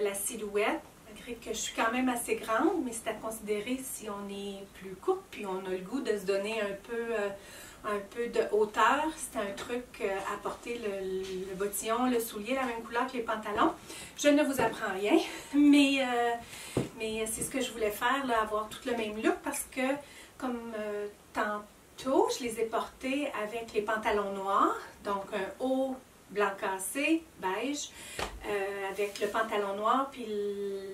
la silhouette, malgré que je suis quand même assez grande, mais c'est à considérer si on est plus courte, puis on a le goût de se donner un peu de hauteur. C'est un truc à porter le bottillon, le soulier, la même couleur que les pantalons. Je ne vous apprends rien, mais c'est ce que je voulais faire, là, avoir tout le même look, parce que comme tantôt, je les ai portés avec les pantalons noirs, donc un haut blanc cassé, beige, avec le pantalon noir, puis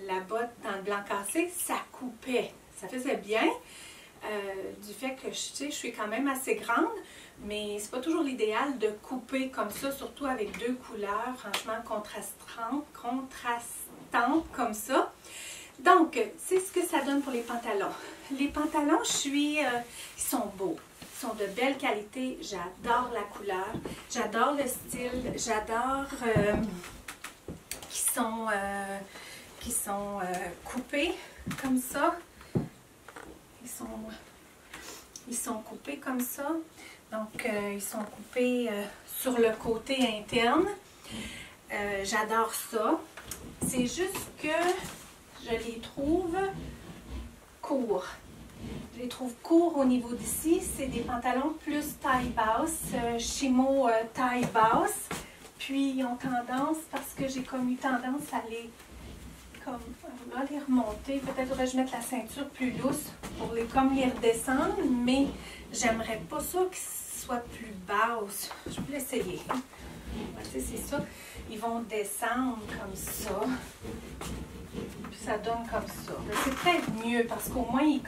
la botte dans le blanc cassé, ça coupait, ça faisait bien. Du fait que je suis quand même assez grande, mais c'est pas toujours l'idéal de couper comme ça, surtout avec deux couleurs franchement contrastantes comme ça. Donc, c'est ce que ça donne pour les pantalons. Les pantalons, ils sont beaux, ils sont de belle qualité, j'adore la couleur, j'adore le style, j'adore qu'ils sont coupés comme ça. Ils sont coupés comme ça. Donc, ils sont coupés sur le côté interne. J'adore ça. C'est juste que je les trouve courts. Je les trouve courts au niveau d'ici. C'est des pantalons plus taille basse, chimo taille basse. Puis, ils ont tendance, parce que j'ai comme eu tendance à les remonter. Peut-être devrais-je mettre la ceinture plus douce pour les redescendre, mais j'aimerais pas ça qu'ils soient plus basses. Je peux l'essayer. C'est ça. Ils vont descendre comme ça. Puis ça donne comme ça. C'est peut-être mieux parce qu'au moins, ils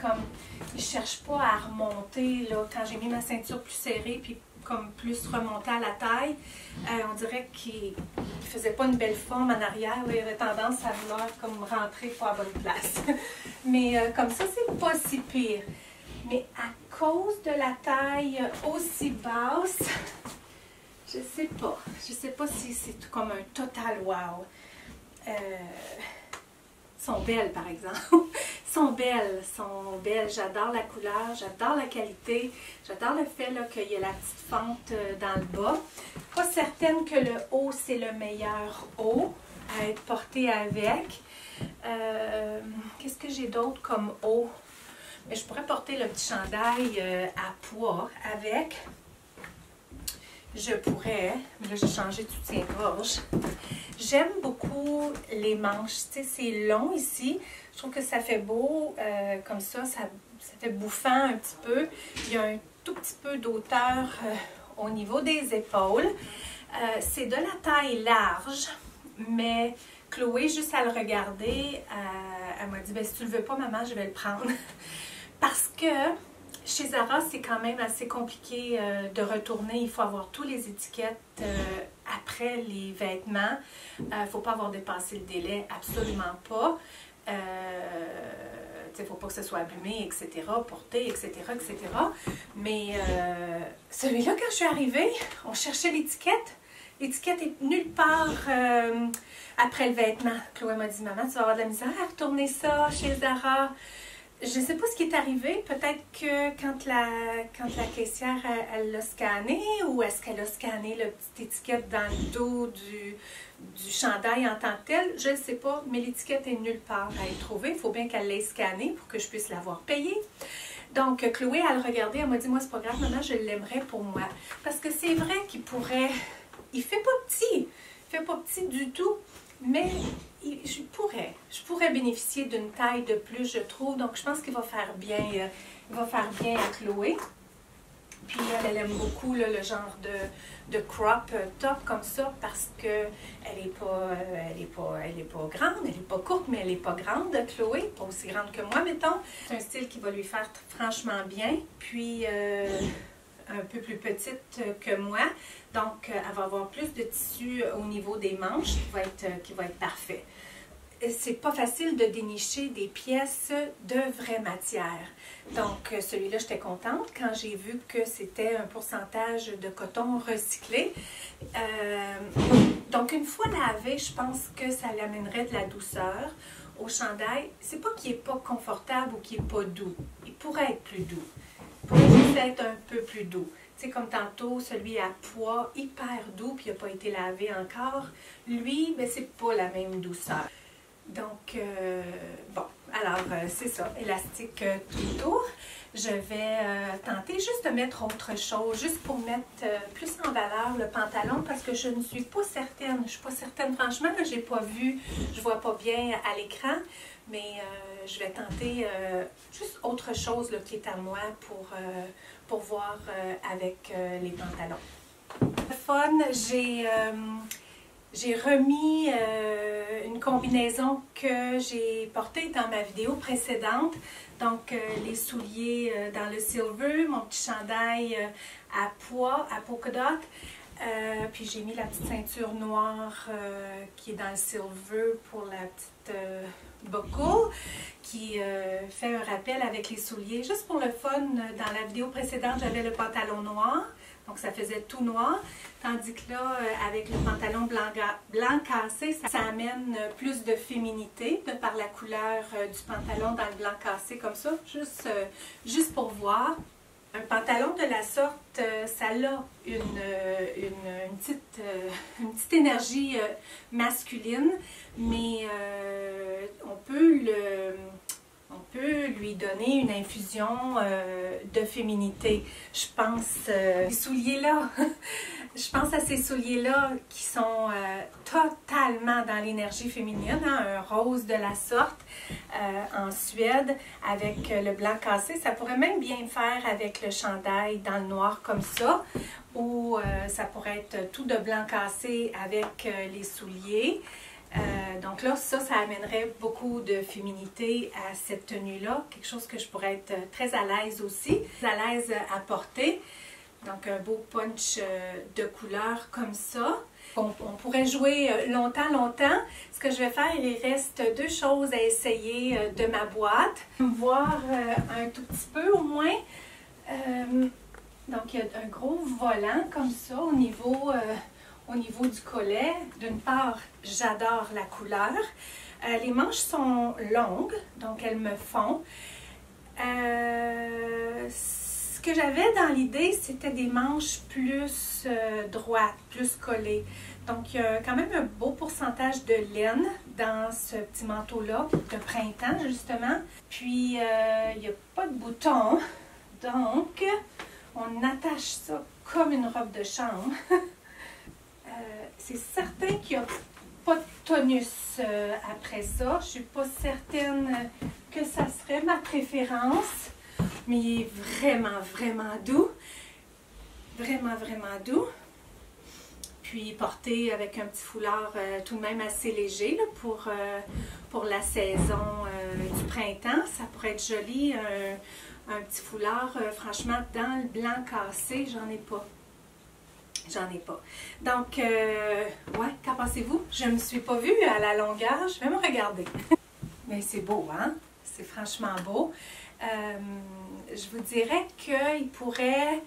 ne cherchent pas à remonter. Là, quand j'ai mis ma ceinture plus serrée, puis comme plus remonté à la taille, on dirait qu'il ne faisait pas une belle forme en arrière. Là, il avait tendance à vouloir comme rentrer pas à bonne place. Mais comme ça, c'est pas si pire. Mais à cause de la taille aussi basse, je sais pas. Je sais pas si c'est comme un total wow. Sont belles, par exemple. sont belles. J'adore la couleur, j'adore la qualité, j'adore le fait qu'il y ait la petite fente dans le bas. Pas certaine que le haut, c'est le meilleur haut à être porté avec. Qu'est-ce que j'ai d'autre comme haut? Mais je pourrais porter le petit chandail à pois avec. Je pourrais, mais là j'ai changé de soutien-gorge. J'aime beaucoup les manches, tu sais, c'est long ici. Je trouve que ça fait beau, comme ça fait bouffant un petit peu. Il y a un tout petit peu d'auteur au niveau des épaules. C'est de la taille large, mais Chloé, juste à le regarder, elle m'a dit, ben, si tu le veux pas, maman, je vais le prendre. Parce que chez Zara, c'est quand même assez compliqué de retourner. Il faut avoir toutes les étiquettes après les vêtements. Il ne faut pas avoir dépassé le délai, absolument pas. Il ne faut pas que ce soit abîmé, etc., porté, etc., etc. Mais celui-là, quand je suis arrivée, on cherchait l'étiquette. L'étiquette est nulle part après le vêtement. Chloé m'a dit, maman, tu vas avoir de la misère à retourner ça chez Zara. Je ne sais pas ce qui est arrivé. Peut-être que quand la caissière, elle l'a scanné, ou est-ce qu'elle a scanné la petite étiquette dans le dos du chandail en tant que tel. Je ne sais pas, mais l'étiquette est nulle part à y trouver. Il faut bien qu'elle l'ait scannée pour que je puisse l'avoir payée. Donc, Chloé, elle regardait, elle m'a dit, moi, c'est pas grave, maman, je l'aimerais pour moi. Parce que c'est vrai qu'il pourrait, il fait pas petit, du tout, mais je pourrais bénéficier d'une taille de plus, je trouve. Donc, je pense qu'il va faire bien, à Chloé. Puis elle aime beaucoup là, le genre de crop top comme ça parce que elle est pas grande, elle est pas courte, mais elle est pas grande, Chloé, pas aussi grande que moi, mettons. C'est un style qui va lui faire franchement bien. Puis un peu plus petite que moi, donc elle va avoir plus de tissu au niveau des manches qui va être parfait. C'est pas facile de dénicher des pièces de vraie matière. Donc, celui-là, j'étais contente quand j'ai vu que c'était un pourcentage de coton recyclé. Donc, une fois lavé, je pense que ça l'amènerait de la douceur au chandail. C'est pas qu'il n'est pas confortable ou qu'il n'est pas doux. Il pourrait être plus doux. Il pourrait juste être un peu plus doux. Tu sais, comme tantôt, celui à pois, hyper doux, puis il n'a pas été lavé encore. Lui, ben, c'est pas la même douceur. Donc, bon, alors c'est ça, élastique tout autour. Je vais tenter juste de mettre autre chose, juste pour mettre plus en valeur le pantalon parce que je ne suis pas certaine. Je ne suis pas certaine, franchement, j'ai pas vu, je vois pas bien à l'écran, mais je vais tenter juste autre chose là, qui est à moi pour voir avec les pantalons. Le fun, j'ai remis une combinaison que j'ai portée dans ma vidéo précédente. Donc, les souliers dans le silver, mon petit chandail à pois, à polka dot. Puis j'ai mis la petite ceinture noire qui est dans le silver pour la petite buckle qui fait un rappel avec les souliers. Juste pour le fun, dans la vidéo précédente, j'avais le pantalon noir. Donc, ça faisait tout noir. Tandis que là, avec le pantalon blanc cassé, ça amène plus de féminité de par la couleur du pantalon dans le blanc cassé comme ça. Juste pour voir. Un pantalon de la sorte, ça a une petite énergie masculine, mais on peut lui donner une infusion de féminité. Je pense ces souliers-là, je pense à ces souliers-là qui sont totalement dans l'énergie féminine, hein, un rose de la sorte en Suède avec le blanc cassé. Ça pourrait même bien faire avec le chandail dans le noir comme ça, ou ça pourrait être tout de blanc cassé avec les souliers. Donc là, ça amènerait beaucoup de féminité à cette tenue-là. Quelque chose que je pourrais être très à l'aise aussi, à l'aise à porter. Donc un beau punch de couleur comme ça. On pourrait jouer longtemps. Ce que je vais faire, il reste deux choses à essayer de ma boîte. Voir un tout petit peu au moins. Donc il y a un gros volant comme ça au niveau du collet. D'une part, j'adore la couleur. Les manches sont longues, donc elles me font. Ce que j'avais dans l'idée, c'était des manches plus droites, plus collées. Donc, il y a quand même un beau pourcentage de laine dans ce petit manteau-là, de printemps, justement. Puis, il n'y a pas de bouton. Donc, on attache ça comme une robe de chambre. C'est certain qu'il n'y a pas de tonus après ça. Je ne suis pas certaine que ça serait ma préférence, mais il est vraiment doux. Vraiment doux. Puis porté avec un petit foulard tout de même assez léger là, pour la saison du printemps. Ça pourrait être joli, un petit foulard. Franchement, dans le blanc cassé, j'en ai pas. Donc, ouais, qu'en pensez-vous? Je ne me suis pas vue à la longueur. Je vais me regarder. Mais c'est beau, hein? C'est franchement beau. Je vous dirais qu'il pourrait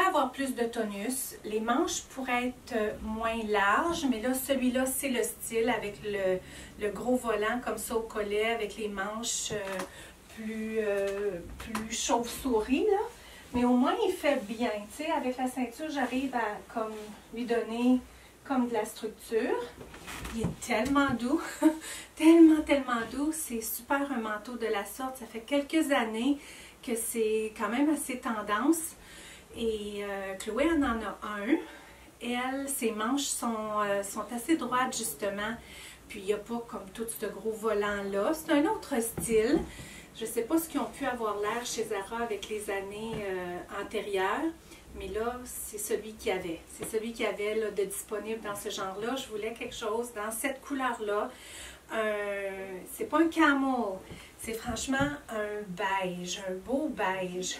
avoir plus de tonus. Les manches pourraient être moins larges, mais là, celui-là, c'est le style avec le gros volant comme ça au collet, avec les manches plus chauve-souris, là. Mais au moins, il fait bien. Tu sais, avec la ceinture, j'arrive à comme lui donner comme de la structure. Il est tellement doux. tellement doux. C'est super un manteau de la sorte. Ça fait quelques années que c'est quand même assez tendance. Et Chloé en a un. Elle, ses manches sont assez droites justement. Puis il n'y a pas comme tout ce gros volant-là. C'est un autre style. Je ne sais pas ce qu'ils ont pu avoir l'air chez Zara avec les années antérieures. Mais là, c'est celui qu'il y avait. C'est celui qu'il y avait là, de disponible dans ce genre-là. Je voulais quelque chose dans cette couleur-là. C'est pas un camo. C'est franchement un beige. Un beau beige.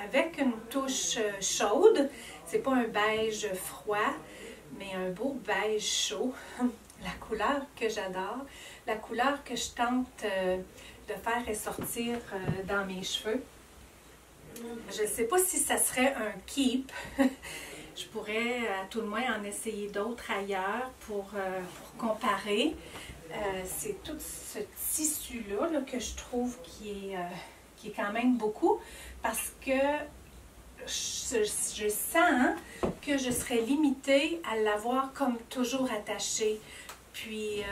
Avec une touche chaude. C'est pas un beige froid, mais un beau beige chaud. La couleur que j'adore. La couleur que je tente de faire ressortir dans mes cheveux. Je ne sais pas si ça serait un keep. Je pourrais à tout le moins en essayer d'autres ailleurs pour comparer. C'est tout ce tissu-là là, que je trouve qui est quand même beaucoup parce que je sens que je serais limitée à l'avoir comme toujours attaché. Puis,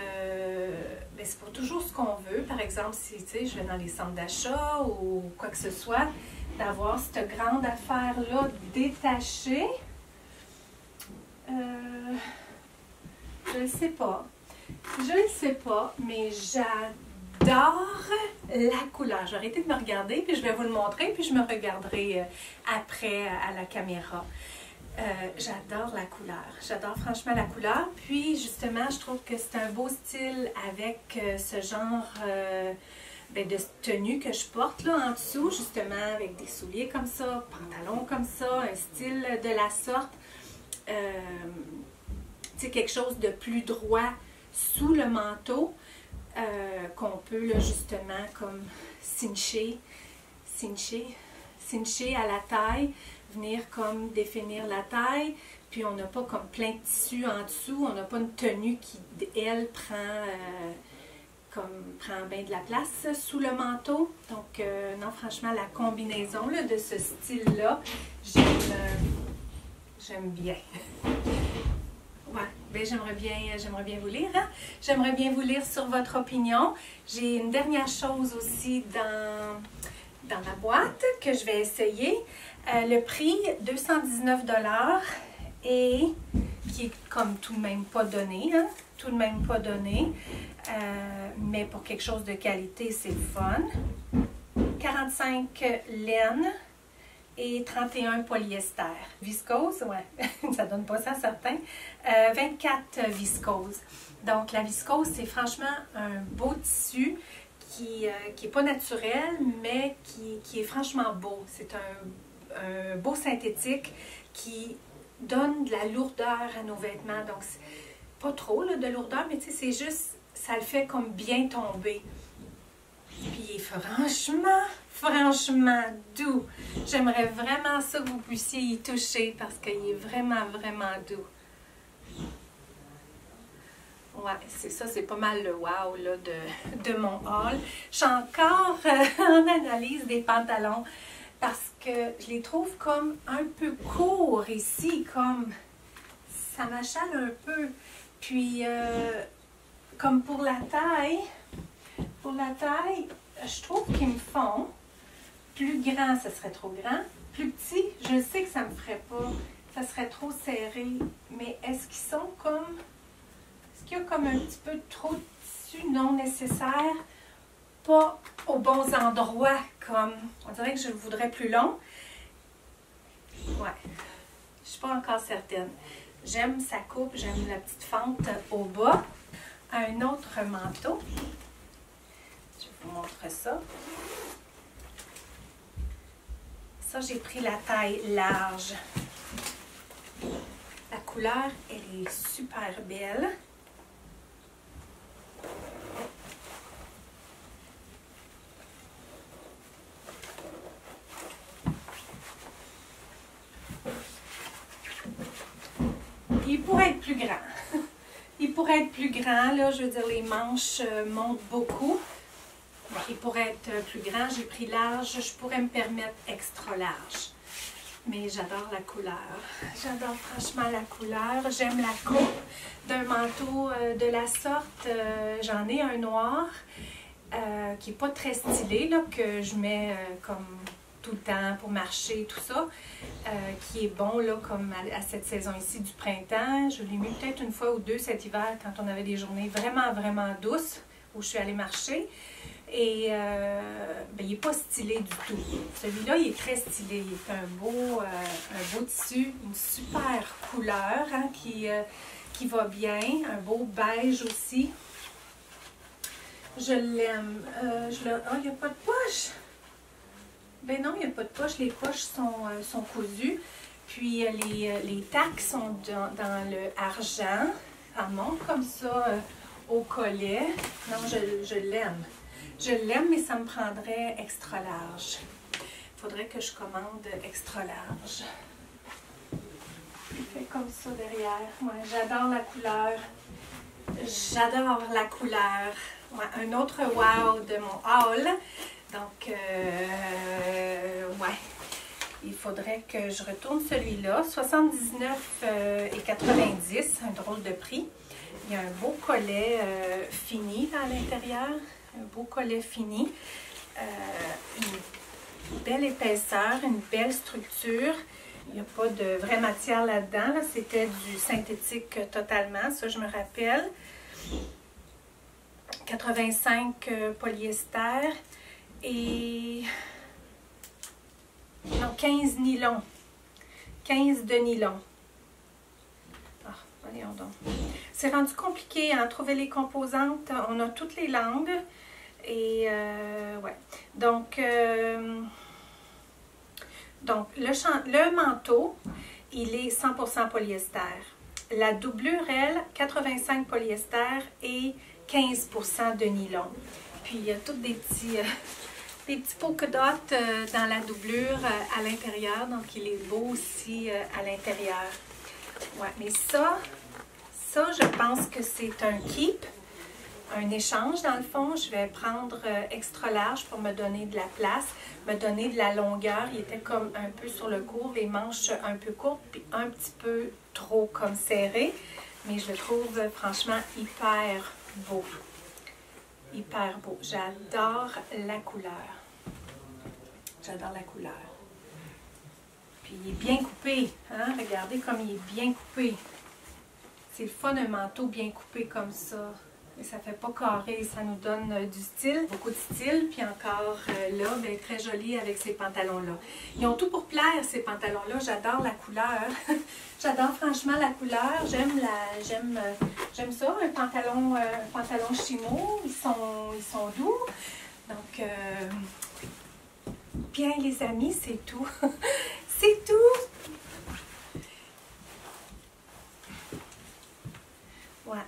c'est pas toujours ce qu'on veut. Par exemple, si je vais dans les centres d'achat ou quoi que ce soit, d'avoir cette grande affaire-là détachée, je ne sais pas. Je ne sais pas, mais j'adore la couleur. Je vais arrêter de me regarder, puis je vais vous le montrer, puis je me regarderai après à la caméra. J'adore la couleur. J'adore franchement la couleur. Puis, justement, je trouve que c'est un beau style avec ce genre de tenue que je porte là en dessous, justement, avec des souliers comme ça, pantalons comme ça, un style de la sorte. Quelque chose de plus droit sous le manteau qu'on peut là, justement comme cincher à la taille, venir comme définir la taille, puis on n'a pas comme plein de tissu en dessous, on n'a pas une tenue qui, elle, prend bien de la place sous le manteau. Donc, non, franchement, la combinaison là, de ce style-là, j'aime bien. Ouais, ben j'aimerais bien vous lire. Hein? J'aimerais bien vous lire sur votre opinion. J'ai une dernière chose aussi dans la boîte que je vais essayer. Le prix, 219 $, et qui est comme tout de même pas donné. Hein? Tout de même pas donné. Mais pour quelque chose de qualité, c'est fun. 45 laine et 31 polyester. Viscose, ouais, ça donne pas ça certain. 24 viscose. Donc la viscose, c'est franchement un beau tissu qui est pas naturel, mais qui est franchement beau. C'est un beau synthétique qui donne de la lourdeur à nos vêtements. Donc, pas trop là, de lourdeur, mais tu sais, c'est juste, ça le fait comme bien tomber. Puis franchement doux. J'aimerais vraiment ça que vous puissiez y toucher parce qu'il est vraiment doux. Ouais, c'est ça, c'est pas mal le wow là, de mon haul. Je suis encore en analyse des pantalons parce que je les trouve comme un peu courts ici, comme ça m'achale un peu. Puis, comme pour la taille, je trouve qu'ils me font plus grand, ça serait trop grand. Plus petit, je sais que ça me ferait pas, ça serait trop serré. Mais est-ce qu'ils sont comme, est-ce qu'il y a comme un petit peu trop de tissu non nécessaire? Pas aux bons endroits, comme, on dirait que je le voudrais plus long. Ouais, je suis pas encore certaine. J'aime sa coupe, j'aime la petite fente au bas. Un autre manteau. Je vous montre ça. Ça, j'ai pris la taille large. La couleur, elle est super belle. Il pourrait être plus grand. Il pourrait être plus grand, là, je veux dire, les manches montent beaucoup. Il pourrait être plus grand, j'ai pris large, je pourrais me permettre extra large. Mais j'adore la couleur. J'adore franchement la couleur. J'aime la coupe d'un manteau de la sorte. J'en ai un noir qui n'est pas très stylé, là, que je mets comme tout le temps pour marcher, tout ça, qui est bon là, comme à cette saison ici du printemps. Je l'ai mis peut-être une fois ou deux cet hiver quand on avait des journées vraiment, vraiment douces où je suis allée marcher. Et il n'est pas stylé du tout. Celui-là, il est très stylé. Il est un beau tissu, une super couleur hein, qui va bien. Un beau beige aussi. Je l'aime. Oh, il n'y a pas de poche! Ben non, il n'y a pas de poche. Les poches sont cousues. Puis les tacs sont dans le argent. Ça monte comme ça au collet. Non, je l'aime. Je l'aime, mais ça me prendrait extra large. Il faudrait que je commande extra large. Il fait comme ça derrière. Ouais, j'adore la couleur. J'adore la couleur. Ouais, un autre wow de mon haul. Donc, ouais. Il faudrait que je retourne celui-là. 79,90 un drôle de prix. Il y a un beau collet fini à l'intérieur. Un beau collet fini. Une belle épaisseur, une belle structure. Il n'y a pas de vraie matière là-dedans. Là. C'était du synthétique totalement, ça je me rappelle. 85 polyester et non, 15 nylon. 15 de nylon. Ah, voyons donc. C'est rendu compliqué à trouver les composantes. On a toutes les langues. Et ouais. Donc le manteau, il est 100% polyester. La doublure, elle, 85 polyester et 15% de nylon. Puis il y a toutes des petits polka dots dans la doublure à l'intérieur. Donc il est beau aussi à l'intérieur. Ouais, mais ça, je pense que c'est un keep. Un échange dans le fond. Je vais prendre extra large pour me donner de la place, me donner de la longueur. Il était comme un peu sur le court, les manches un peu courtes, puis un petit peu trop comme serré. Mais je le trouve franchement hyper beau. Hyper beau. J'adore la couleur. J'adore la couleur. Puis il est bien coupé. Hein? Regardez comme il est bien coupé. C'est le fun un manteau bien coupé comme ça. Mais ça ne fait pas carré, ça nous donne du style, beaucoup de style. Puis encore là, bien, très joli avec ces pantalons-là. Ils ont tout pour plaire, ces pantalons-là. J'adore la couleur. J'adore franchement la couleur. J'aime ça, un pantalon chimo. Ils sont doux. Donc, bien les amis, c'est tout. C'est tout. Ouais.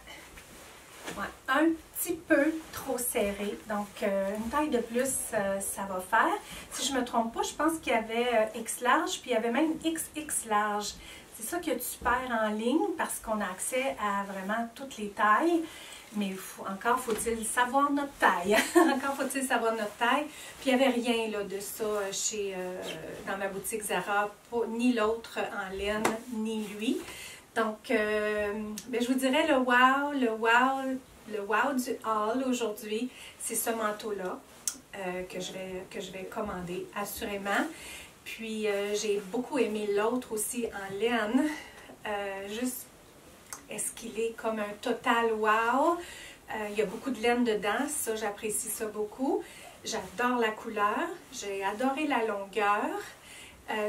Ouais, un petit peu trop serré, donc une taille de plus, ça va faire. Si je ne me trompe pas, je pense qu'il y avait X large, puis il y avait même XX large. C'est ça qui est super en ligne, parce qu'on a accès à vraiment toutes les tailles. Mais encore faut-il savoir notre taille. Encore faut-il savoir notre taille. Puis il n'y avait rien là, de ça dans ma boutique Zara, ni l'autre en laine, ni lui. Donc, ben, je vous dirais le wow du haul aujourd'hui, c'est ce manteau-là que je vais commander, assurément. Puis, j'ai beaucoup aimé l'autre aussi en laine. Juste, est-ce qu'il est comme un total wow? Il y a beaucoup de laine dedans, ça, j'apprécie ça beaucoup. J'adore la couleur, j'ai adoré la longueur.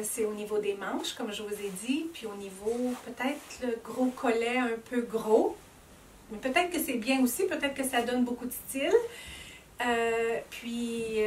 C'est au niveau des manches, comme je vous ai dit, puis au niveau, peut-être le gros collet un peu gros, mais peut-être que c'est bien aussi, peut-être que ça donne beaucoup de style. Puis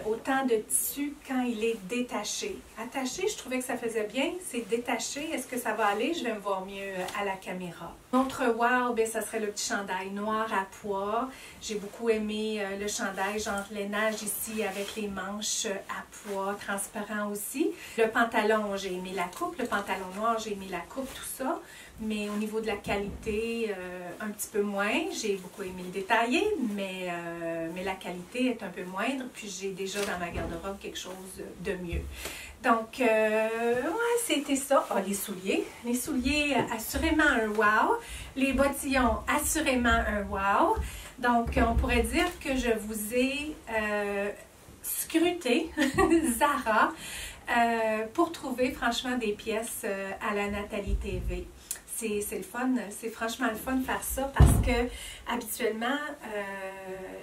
autant de tissu quand il est détaché. Attaché, je trouvais que ça faisait bien. C'est détaché. Est-ce que ça va aller? Je vais me voir mieux à la caméra. Autre wow, bien, ça serait le petit chandail noir à pois. J'ai beaucoup aimé le chandail genre lainage ici avec les manches à pois, transparent aussi. Le pantalon, j'ai aimé la coupe. Le pantalon noir, j'ai aimé la coupe, tout ça. Mais au niveau de la qualité, un petit peu moins. J'ai beaucoup aimé le détaillé, mais la qualité est un peu moindre. Puis j'ai déjà dans ma garde-robe quelque chose de mieux. Donc, ouais, c'était ça. Oh, les souliers. Les souliers, assurément un wow. Les bottillons, assurément un wow. Donc, on pourrait dire que je vous ai scruté Zara pour trouver franchement des pièces à la Nathalie TV. C'est le fun, c'est franchement le fun de faire ça parce que habituellement,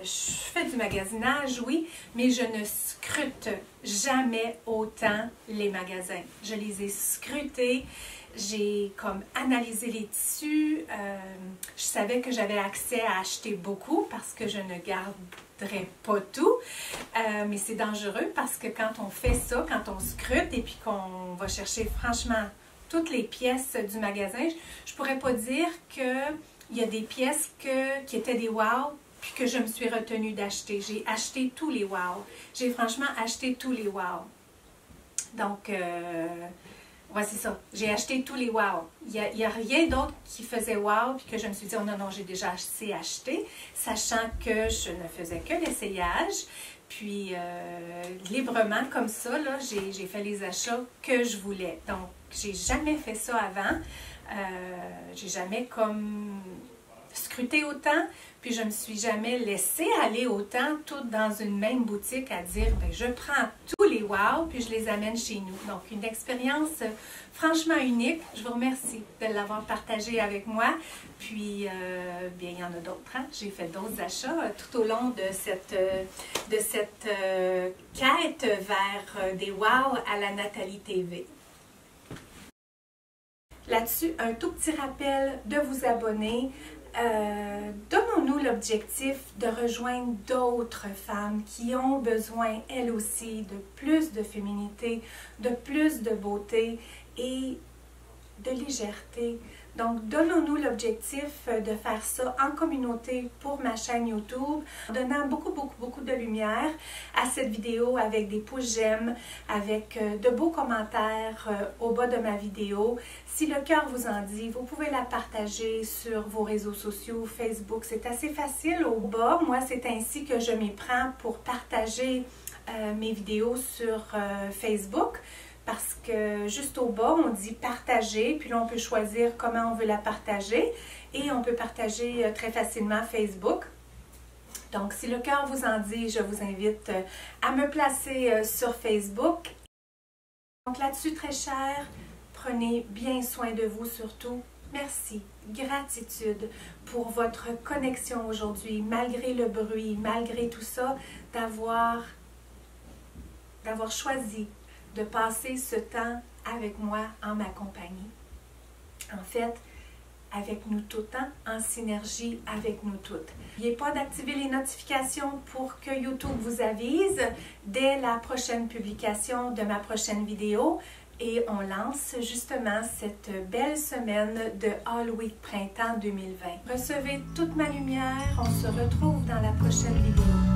je fais du magasinage, oui, mais je ne scrute jamais autant les magasins. Je les ai scrutés, j'ai comme analysé les tissus, je savais que j'avais accès à acheter beaucoup parce que je ne garderais pas tout, mais c'est dangereux parce que quand on fait ça, quand on scrute et puis qu'on va chercher franchement toutes les pièces du magasin, je pourrais pas dire qu'il y a des pièces qui étaient des wow, puis que je me suis retenue d'acheter. J'ai acheté tous les wow. J'ai franchement acheté tous les wow. Donc, ouais, c'est ça. J'ai acheté tous les wow. Il y a rien d'autre qui faisait wow, puis que je me suis dit, oh non, j'ai déjà assez acheté, sachant que je ne faisais que l'essayage. Puis, librement, comme ça, là, j'ai fait les achats que je voulais. Donc, j'ai jamais fait ça avant. J'ai jamais comme scruté autant. Puis, je me suis jamais laissée aller autant, toutes dans une même boutique, à dire, ben, je prends tous les wow, puis je les amène chez nous. Donc, une expérience franchement unique. Je vous remercie de l'avoir partagé avec moi. Puis, bien, il y en a d'autres. Hein? J'ai fait d'autres achats tout au long de cette quête vers des wow à la Nathalie TV. Là-dessus, un tout petit rappel de vous abonner. Donnons-nous l'objectif de rejoindre d'autres femmes qui ont besoin, elles aussi, de plus de féminité, de plus de beauté et de légèreté. Donc, donnons-nous l'objectif de faire ça en communauté pour ma chaîne YouTube, en donnant beaucoup de lumière à cette vidéo avec des pouces j'aime, avec de beaux commentaires au bas de ma vidéo. Si le cœur vous en dit, vous pouvez la partager sur vos réseaux sociaux, Facebook. C'est assez facile au bas. Moi, c'est ainsi que je m'y prends pour partager mes vidéos sur Facebook. Parce que juste au bas, on dit partager, puis là, on peut choisir comment on veut la partager et on peut partager très facilement Facebook. Donc, si le cœur vous en dit, je vous invite à me placer sur Facebook. Donc, là-dessus, très cher, prenez bien soin de vous surtout. Merci, gratitude pour votre connexion aujourd'hui, malgré le bruit, malgré tout ça, d'avoir choisi de passer ce temps avec moi en ma compagnie. En fait, avec nous toutes, hein, en synergie avec nous toutes. N'oubliez pas d'activer les notifications pour que YouTube vous avise dès la prochaine publication de ma prochaine vidéo. Et on lance justement cette belle semaine de All Week Printemps 2020. Recevez toute ma lumière. On se retrouve dans la prochaine vidéo.